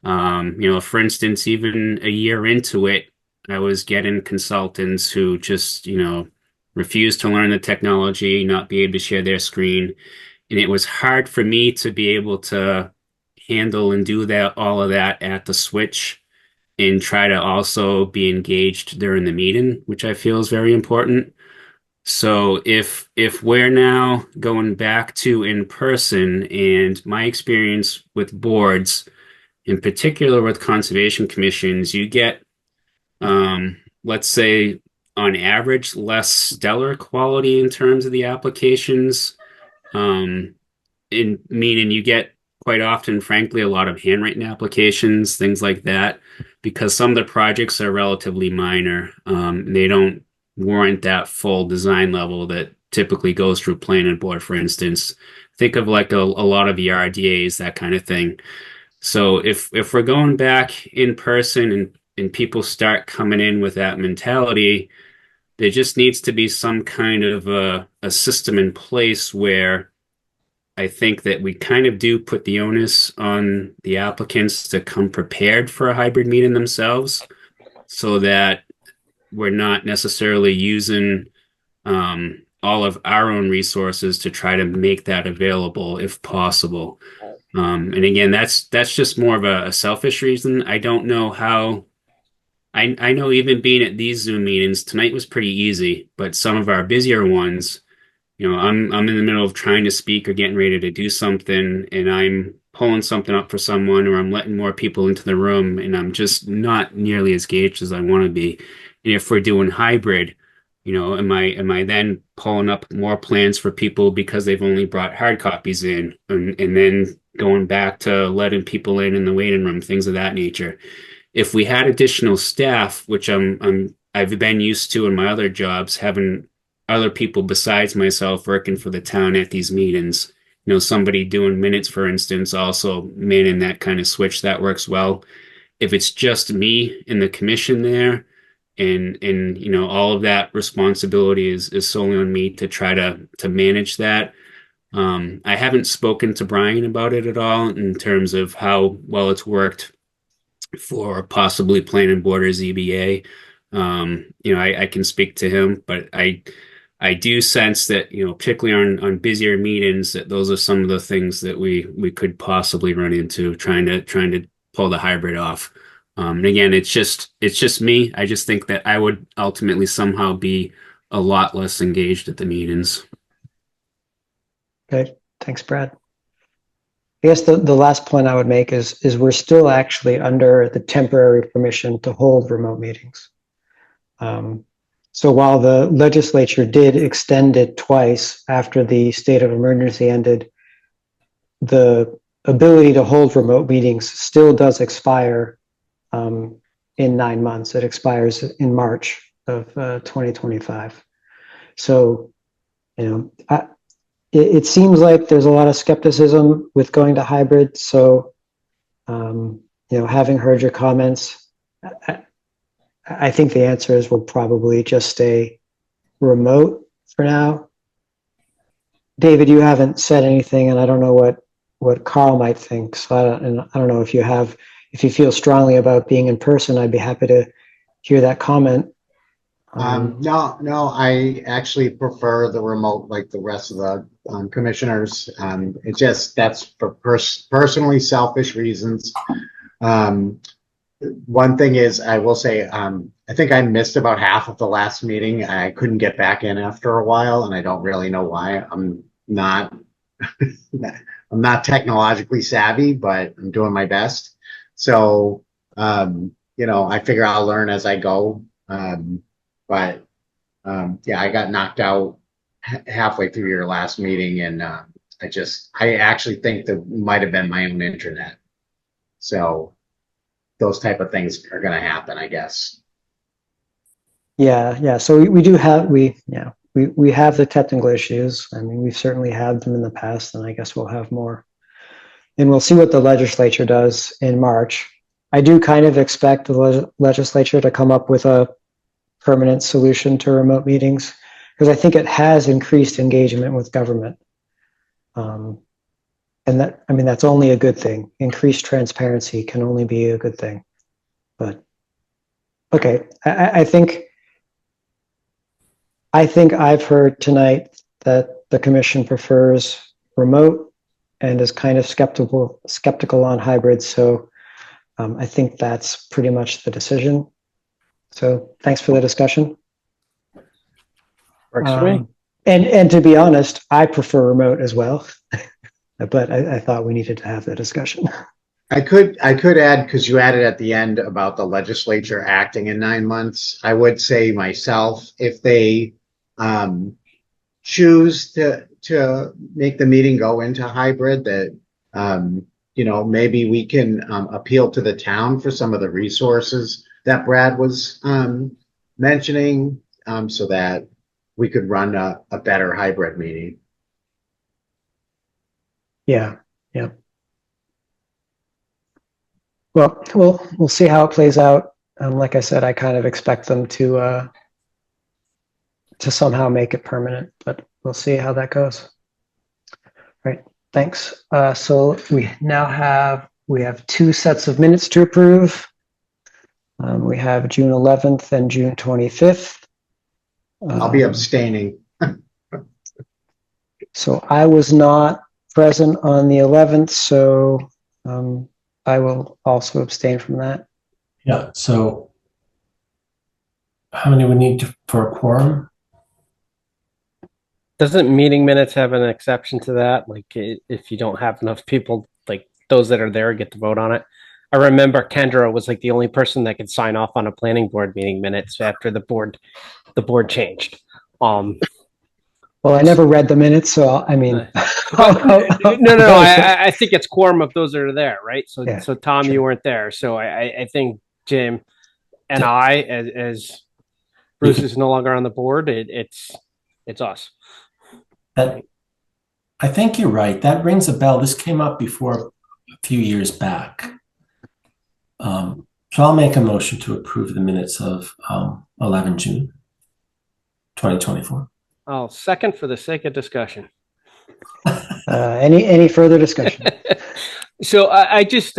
[SPEAKER 6] For instance, even a year into it, I was getting consultants who just, refused to learn the technology, not be able to share their screen. And it was hard for me to be able to handle and do all of that at the switch and try to also be engaged during the meeting, which I feel is very important. So if we're now going back to in person, and my experience with boards, in particular with conservation commissions, you get, let's say, on average, less stellar quality in terms of the applications. In meaning you get quite often, frankly, a lot of handwritten applications, things like that, because some of the projects are relatively minor. They don't warrant that full design level that typically goes through planning board, for instance. Think of like a lot of the RDAs, that kind of thing. So if we're going back in person and people start coming in with that mentality, there just needs to be some kind of a system in place where I think that we kind of do put the onus on the applicants to come prepared for a hybrid meeting themselves, so that we're not necessarily using all of our own resources to try to make that available if possible. And again, that's just more of a selfish reason. I don't know how. I know even being at these Zoom meetings tonight was pretty easy, but some of our busier ones, I'm in the middle of trying to speak or getting ready to do something, and I'm pulling something up for someone, or I'm letting more people into the room, and I'm just not nearly as engaged as I want to be. And if we're doing hybrid, am I then pulling up more plans for people because they've only brought hard copies in, and then going back to letting people in the waiting room, things of that nature. If we had additional staff, which I've been used to in my other jobs, having other people besides myself working for the town at these meetings, somebody doing minutes, for instance, also manning that kind of switch, that works well. If it's just me and the commission there, and all of that responsibility is solely on me to try to manage that. I haven't spoken to Brian about it at all in terms of how well it's worked for possibly planning board or ZBA. I can speak to him, but I do sense that, particularly on busier meetings, that those are some of the things that we could possibly run into trying to pull the hybrid off. And again, it's just me. I just think that I would ultimately somehow be a lot less engaged at the meetings.
[SPEAKER 1] Okay, thanks, Brad. I guess the last point I would make is we're still actually under the temporary permission to hold remote meetings. So while the legislature did extend it twice after the state of emergency ended, the ability to hold remote meetings still does expire in 9 months. It expires in March of 2025. So, it seems like there's a lot of skepticism with going to hybrid. So, having heard your comments, I think the answer is we'll probably just stay remote for now. David, you haven't said anything, and I don't know what Carl might think. So I don't know if you feel strongly about being in person. I'd be happy to hear that comment.
[SPEAKER 3] No, I actually prefer the remote like the rest of the commissioners. That's for personally selfish reasons. One thing is, I will say, I think I missed about half of the last meeting. I couldn't get back in after a while, and I don't really know why. I'm not technologically savvy, but I'm doing my best. So, I figure I'll learn as I go. But I got knocked out halfway through your last meeting, and I actually think that might have been my own internet. So those type of things are going to happen, I guess.
[SPEAKER 1] Yeah. So we have the technical issues. I mean, we've certainly had them in the past, and I guess we'll have more. And we'll see what the legislature does in March. I do kind of expect the legislature to come up with a permanent solution to remote meetings, because I think it has increased engagement with government. And that's only a good thing. Increased transparency can only be a good thing. But okay, I think I've heard tonight that the commission prefers remote and is kind of skeptical on hybrids. So I think that's pretty much the decision. So thanks for the discussion.
[SPEAKER 5] Works for me.
[SPEAKER 1] And to be honest, I prefer remote as well, but I thought we needed to have the discussion.
[SPEAKER 3] I could add, because you added at the end about the legislature acting in 9 months. I would say myself, if they choose to make the meeting go into hybrid, that maybe we can appeal to the town for some of the resources that Brad was mentioning, so that we could run a better hybrid meeting.
[SPEAKER 1] Yeah. Well, we'll see how it plays out. Like I said, I kind of expect them to somehow make it permanent, but we'll see how that goes. All right. Thanks. So we have 2 sets of minutes to approve. We have June 11th and June 25th.
[SPEAKER 3] I'll be abstaining.
[SPEAKER 1] So I was not present on the 11th, so I will also abstain from that.
[SPEAKER 2] Yeah. So how many we need for a quorum?
[SPEAKER 5] Doesn't meeting minutes have an exception to that? Like if you don't have enough people, like those that are there get to vote on it. I remember Kendra was like the only person that could sign off on a planning board meeting minutes after the board changed.
[SPEAKER 1] Well, I never read the minutes, so I mean,
[SPEAKER 5] No. I think it's quorum of those that are there, right? So,
[SPEAKER 1] Yeah,
[SPEAKER 5] so Tom,
[SPEAKER 1] sure.
[SPEAKER 5] you weren't there. So I think Jim and I, as Bruce is no longer on the board, it's us.
[SPEAKER 2] I think you're right. That rings a bell. This came up before a few years back. So I'll make a motion to approve the minutes of 11 June 2024.
[SPEAKER 5] I'll second for the sake of discussion.
[SPEAKER 1] Any further discussion?
[SPEAKER 5] So I just,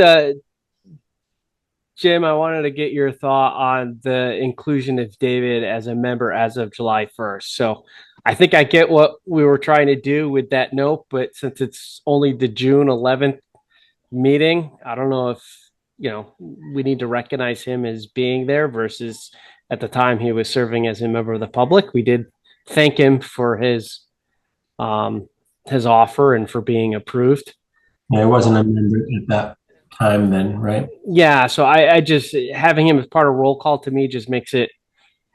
[SPEAKER 5] Jim, I wanted to get your thought on the inclusion of David as a member as of July 1st. So I think I get what we were trying to do with that note, but since it's only the June 11th meeting, I don't know if, we need to recognize him as being there versus at the time he was serving as a member of the public. We did thank him for his offer and for being approved.
[SPEAKER 2] Yeah, I wasn't a member at that time then, right?
[SPEAKER 5] Yeah, so I just having him as part of roll call to me just makes it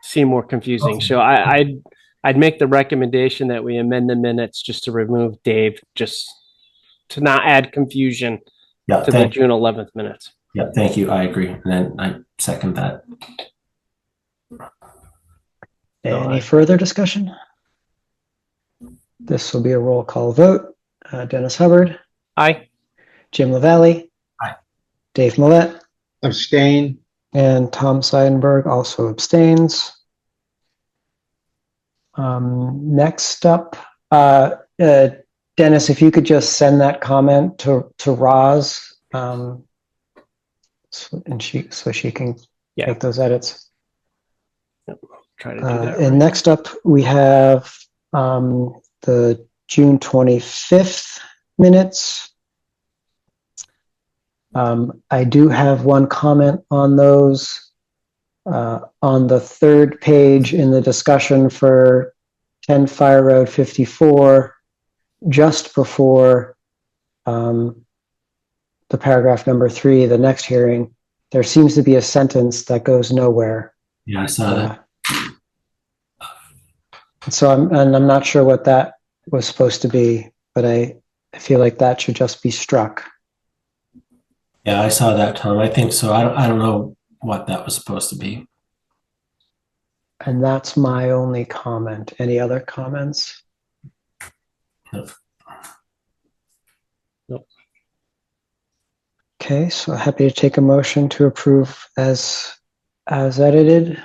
[SPEAKER 5] seem more confusing.
[SPEAKER 2] Okay.
[SPEAKER 5] So I'd make the recommendation that we amend the minutes just to remove Dave, just to not add confusion to the June 11th minutes.
[SPEAKER 2] Yeah, thank you. I agree. And then I second that.
[SPEAKER 1] Any further discussion? This will be a roll call vote. Dennis Hubbard.
[SPEAKER 5] Aye.
[SPEAKER 1] Jim LaValle.
[SPEAKER 2] Aye.
[SPEAKER 1] Dave Millette.
[SPEAKER 3] Abstain.
[SPEAKER 1] And Tom Seidenberg also abstains. Next up, Dennis, if you could just send that comment to Roz, so she can make those edits.
[SPEAKER 5] Try to do that.
[SPEAKER 1] And next up, we have the June 25th minutes. I do have one comment on those. On the third page in the discussion for 10 Fire Road 54, just before the paragraph number 3, the next hearing, there seems to be a sentence that goes nowhere.
[SPEAKER 2] Yeah, I saw that.
[SPEAKER 1] So I'm not sure what that was supposed to be, but I feel like that should just be struck.
[SPEAKER 2] Yeah, I saw that, Tom. I think so. I don't know what that was supposed to be.
[SPEAKER 1] And that's my only comment. Any other comments?
[SPEAKER 2] Nope.
[SPEAKER 5] Nope.
[SPEAKER 1] Okay, so happy to take a motion to approve as edited.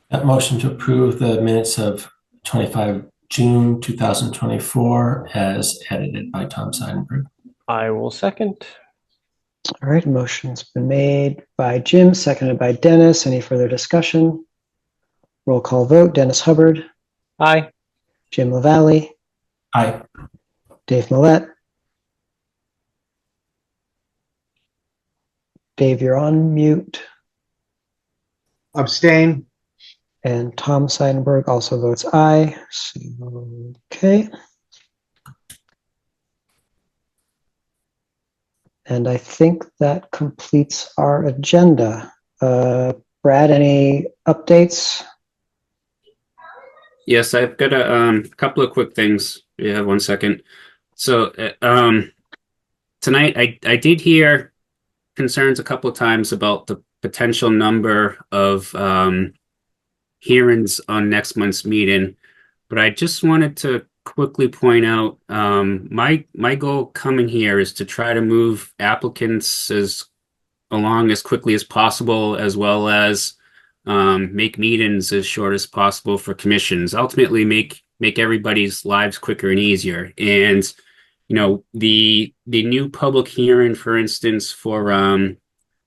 [SPEAKER 2] That motion to approve the minutes of 25 June 2024 as edited by Tom Seidenberg.
[SPEAKER 5] I will second.
[SPEAKER 1] All right, motion's been made by Jim, seconded by Dennis. Any further discussion? Roll call vote. Dennis Hubbard.
[SPEAKER 5] Aye.
[SPEAKER 1] Jim LaValle.
[SPEAKER 2] Aye.
[SPEAKER 1] Dave Millette. Dave, you're on mute.
[SPEAKER 3] Abstain.
[SPEAKER 1] And Tom Seidenberg also votes aye. So, okay. And I think that completes our agenda. Brad, any updates?
[SPEAKER 6] Yes, I've got a couple of quick things. You have 1 second. So tonight I did hear concerns a couple of times about the potential number of hearings on next month's meeting, but I just wanted to quickly point out my goal coming here is to try to move applicants along as quickly as possible, as well as make meetings as short as possible for commissions. Ultimately, make everybody's lives quicker and easier. And the new public hearing, for instance, for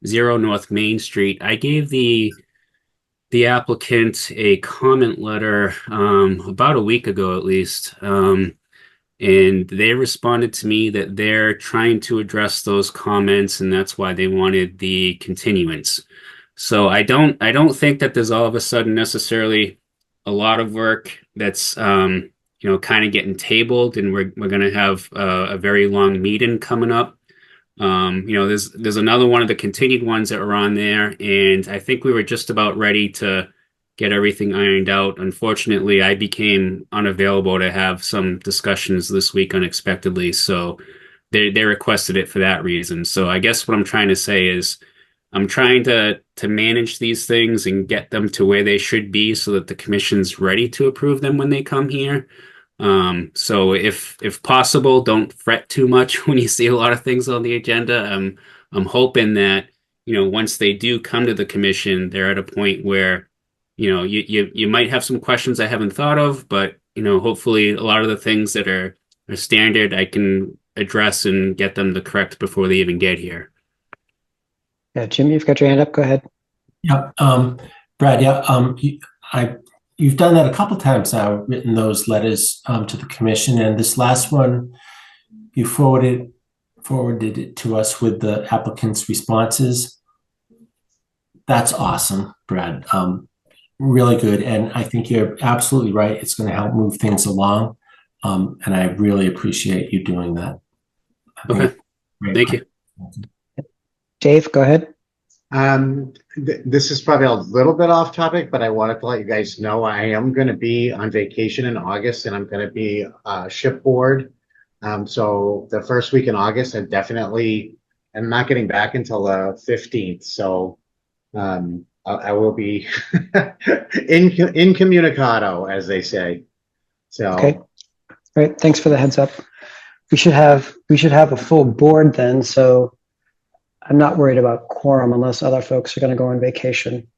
[SPEAKER 6] 0 North Main Street, I gave the applicant a comment letter about a week ago at least, and they responded to me that they're trying to address those comments, and that's why they wanted the continuance. So I don't think that there's all of a sudden necessarily a lot of work that's kind of getting tabled, and we're going to have a very long meeting coming up. There's another one of the continued ones that were on there, and I think we were just about ready to get everything ironed out. Unfortunately, I became unavailable to have some discussions this week unexpectedly, so they requested it for that reason. So I guess what I'm trying to say is I'm trying to manage these things and get them to where they should be so that the commission's ready to approve them when they come here. So if possible, don't fret too much when you see a lot of things on the agenda. I'm hoping that, once they do come to the commission, they're at a point where, you might have some questions I haven't thought of, but hopefully a lot of the things that are standard I can address and get them the correct before they even get here.
[SPEAKER 1] Yeah, Jim, you've got your hand up. Go ahead.
[SPEAKER 2] Yeah, Brad. Yeah, you've done that a couple times now, written those letters to the commission, and this last one you forwarded it to us with the applicant's responses. That's awesome, Brad. Really good, and I think you're absolutely right. It's going to help move things along, and I really appreciate you doing that.
[SPEAKER 6] Okay, thank you.
[SPEAKER 1] Dave, go ahead.
[SPEAKER 3] This is probably a little bit off topic, but I wanted to let you guys know I am going to be on vacation in August, and I'm going to be shipboard. So the first week in August, I'm not getting back until the 15th. So I will be incommunicado, as they say. So
[SPEAKER 1] Okay. All right. Thanks for the heads up. We should have a full board then. So I'm not worried about quorum unless other folks are going to go on vacation.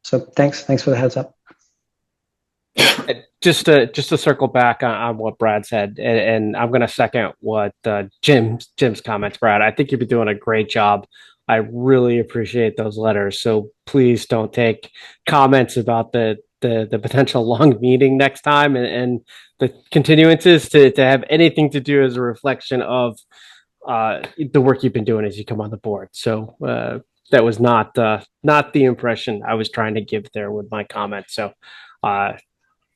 [SPEAKER 1] So thanks for the heads up.
[SPEAKER 5] Just to circle back on what Brad said, and I'm going to second what Jim's comments, Brad. I think you've been doing a great job. I really appreciate those letters. So please don't take comments about the potential long meeting next time and the continuances to have anything to do as a reflection of the work you've been doing as you come on the board. So that was not the impression I was trying to give there with my comments. So I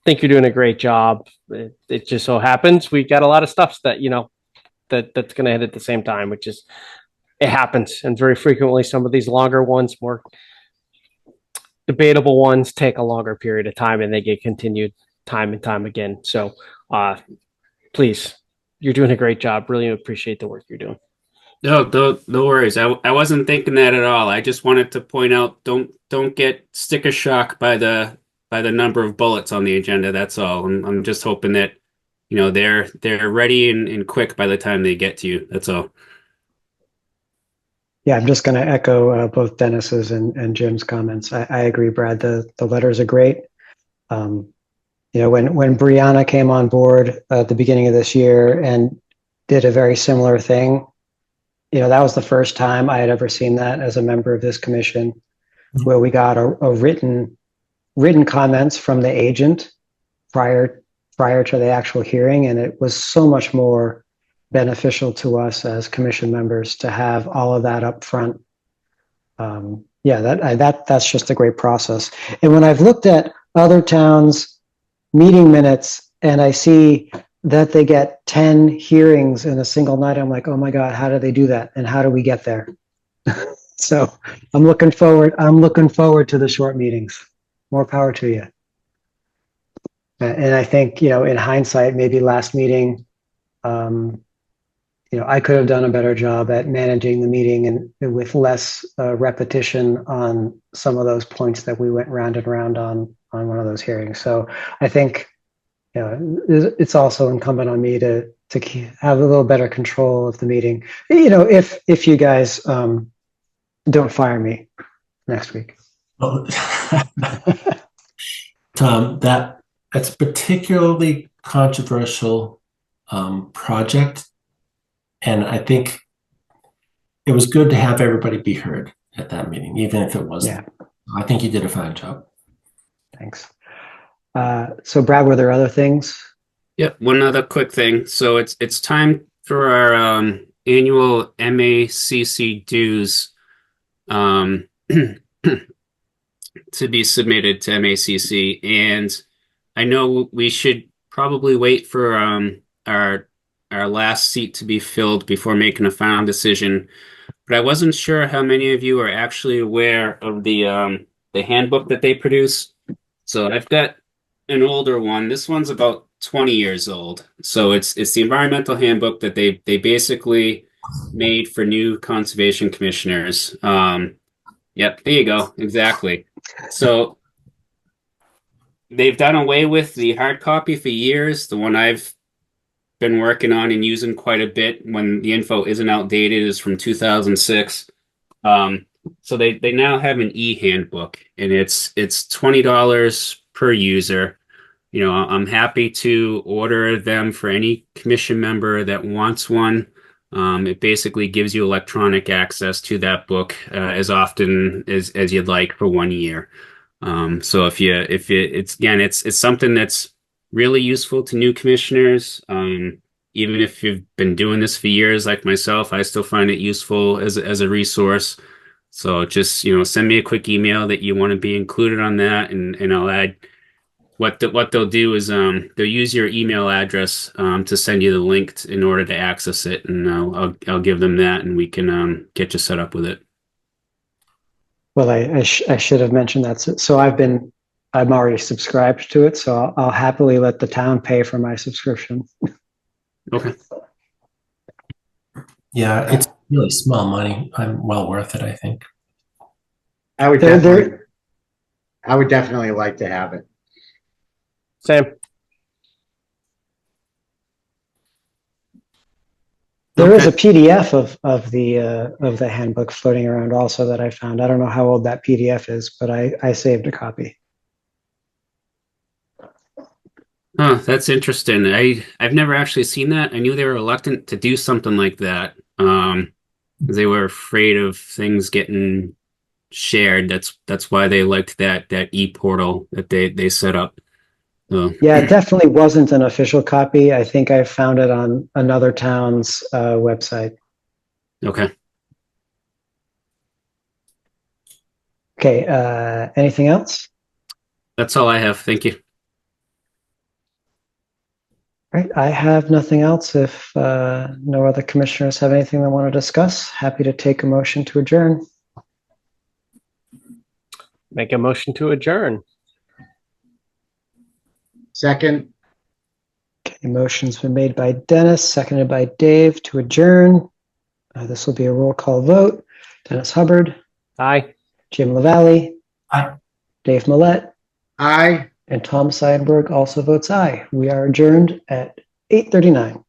[SPEAKER 5] think you're doing a great job. It just so happens we got a lot of stuff that that's going to hit at the same time, which is it happens, and very frequently some of these longer ones, more debatable ones, take a longer period of time and they get continued time and time again. So please, you're doing a great job. Really appreciate the work you're doing.
[SPEAKER 6] No worries. I wasn't thinking that at all. I just wanted to point out, don't get sticker shock by the number of bullets on the agenda. That's all. I'm just hoping that they're ready and quick by the time they get to you. That's all.
[SPEAKER 1] Yeah, I'm just going to echo both Dennis's and Jim's comments. I agree, Brad. The letters are great. When Brianna came on board at the beginning of this year and did a very similar thing, that was the first time I had ever seen that as a member of this commission, where we got a written comments from the agent prior to the actual hearing, and it was so much more beneficial to us as commission members to have all of that up front. That's just a great process. And when I've looked at other towns' meeting minutes and I see that they get 10 hearings in a single night, I'm like, oh my God, how do they do that? And how do we get there? So I'm looking forward to the short meetings. More power to you. And I think, in hindsight, maybe last meeting, I could have done a better job at managing the meeting and with less repetition on some of those points that we went round and round on one of those hearings. So I think, it's also incumbent on me to have a little better control of the meeting. If you guys don't fire me next week.
[SPEAKER 2] Well, Tom, that's a particularly controversial project. And I think it was good to have everybody be heard at that meeting, even if it wasn't. Yeah. I think you did a fine job.
[SPEAKER 1] Thanks. So Brad, were there other things?
[SPEAKER 6] Yep. One other quick thing. So it's time for our annual MACC dues to be submitted to MACC. And I know we should probably wait for our last seat to be filled before making a final decision. But I wasn't sure how many of you are actually aware of the handbook that they produce. So I've got an older one. This one's about 20 years old. So it's the environmental handbook that they basically made for new conservation commissioners. Yep, there you go. Exactly. So they've done away with the hard copy for years. The one I've been working on and using quite a bit when the info isn't outdated is from 2006. So they now have an e-handbook, and it's $20 per user. You know, I'm happy to order them for any commission member that wants one. It basically gives you electronic access to that book as often as you'd like for 1 year. So it's something that's really useful to new commissioners. Even if you've been doing this for years, like myself, I still find it useful as a resource. So just, send me a quick email that you want to be included on that, and I'll add what they'll do is they'll use your email address to send you the link in order to access it, and I'll give them that, and we can get you set up with it.
[SPEAKER 1] Well, I should have mentioned that. So I'm already subscribed to it, so I'll happily let the town pay for my subscription.
[SPEAKER 6] Okay.
[SPEAKER 2] Yeah, it's really small money. I'm well worth it, I think.
[SPEAKER 3] I would
[SPEAKER 1] There-
[SPEAKER 3] definitely like to have it.
[SPEAKER 5] Sam.
[SPEAKER 1] There is a
[SPEAKER 6] Okay.
[SPEAKER 1] PDF of the handbook floating around also that I found. I don't know how old that PDF is, but I saved a copy.
[SPEAKER 6] Oh, that's interesting. I've never actually seen that. I knew they were reluctant to do something like that. They were afraid of things getting shared. That's why they liked that e-portal that they set up. So,
[SPEAKER 1] Yeah, it definitely wasn't an official copy. I think I found it on another town's website.
[SPEAKER 6] okay.
[SPEAKER 1] Okay, anything else?
[SPEAKER 6] That's all I have. Thank you.
[SPEAKER 1] All right, I have nothing else. If no other commissioners have anything they want to discuss, happy to take a motion to adjourn.
[SPEAKER 5] Make a motion to adjourn.
[SPEAKER 3] Second,
[SPEAKER 1] Okay, motion's been made by Dennis, seconded by Dave to adjourn. This will be a roll call vote. Dennis Hubbard,
[SPEAKER 5] Aye.
[SPEAKER 1] Jim LaValle,
[SPEAKER 2] Aye.
[SPEAKER 1] Dave Millette,
[SPEAKER 3] aye.
[SPEAKER 1] and Tom Seidenberg also votes aye. We are adjourned at 8:39.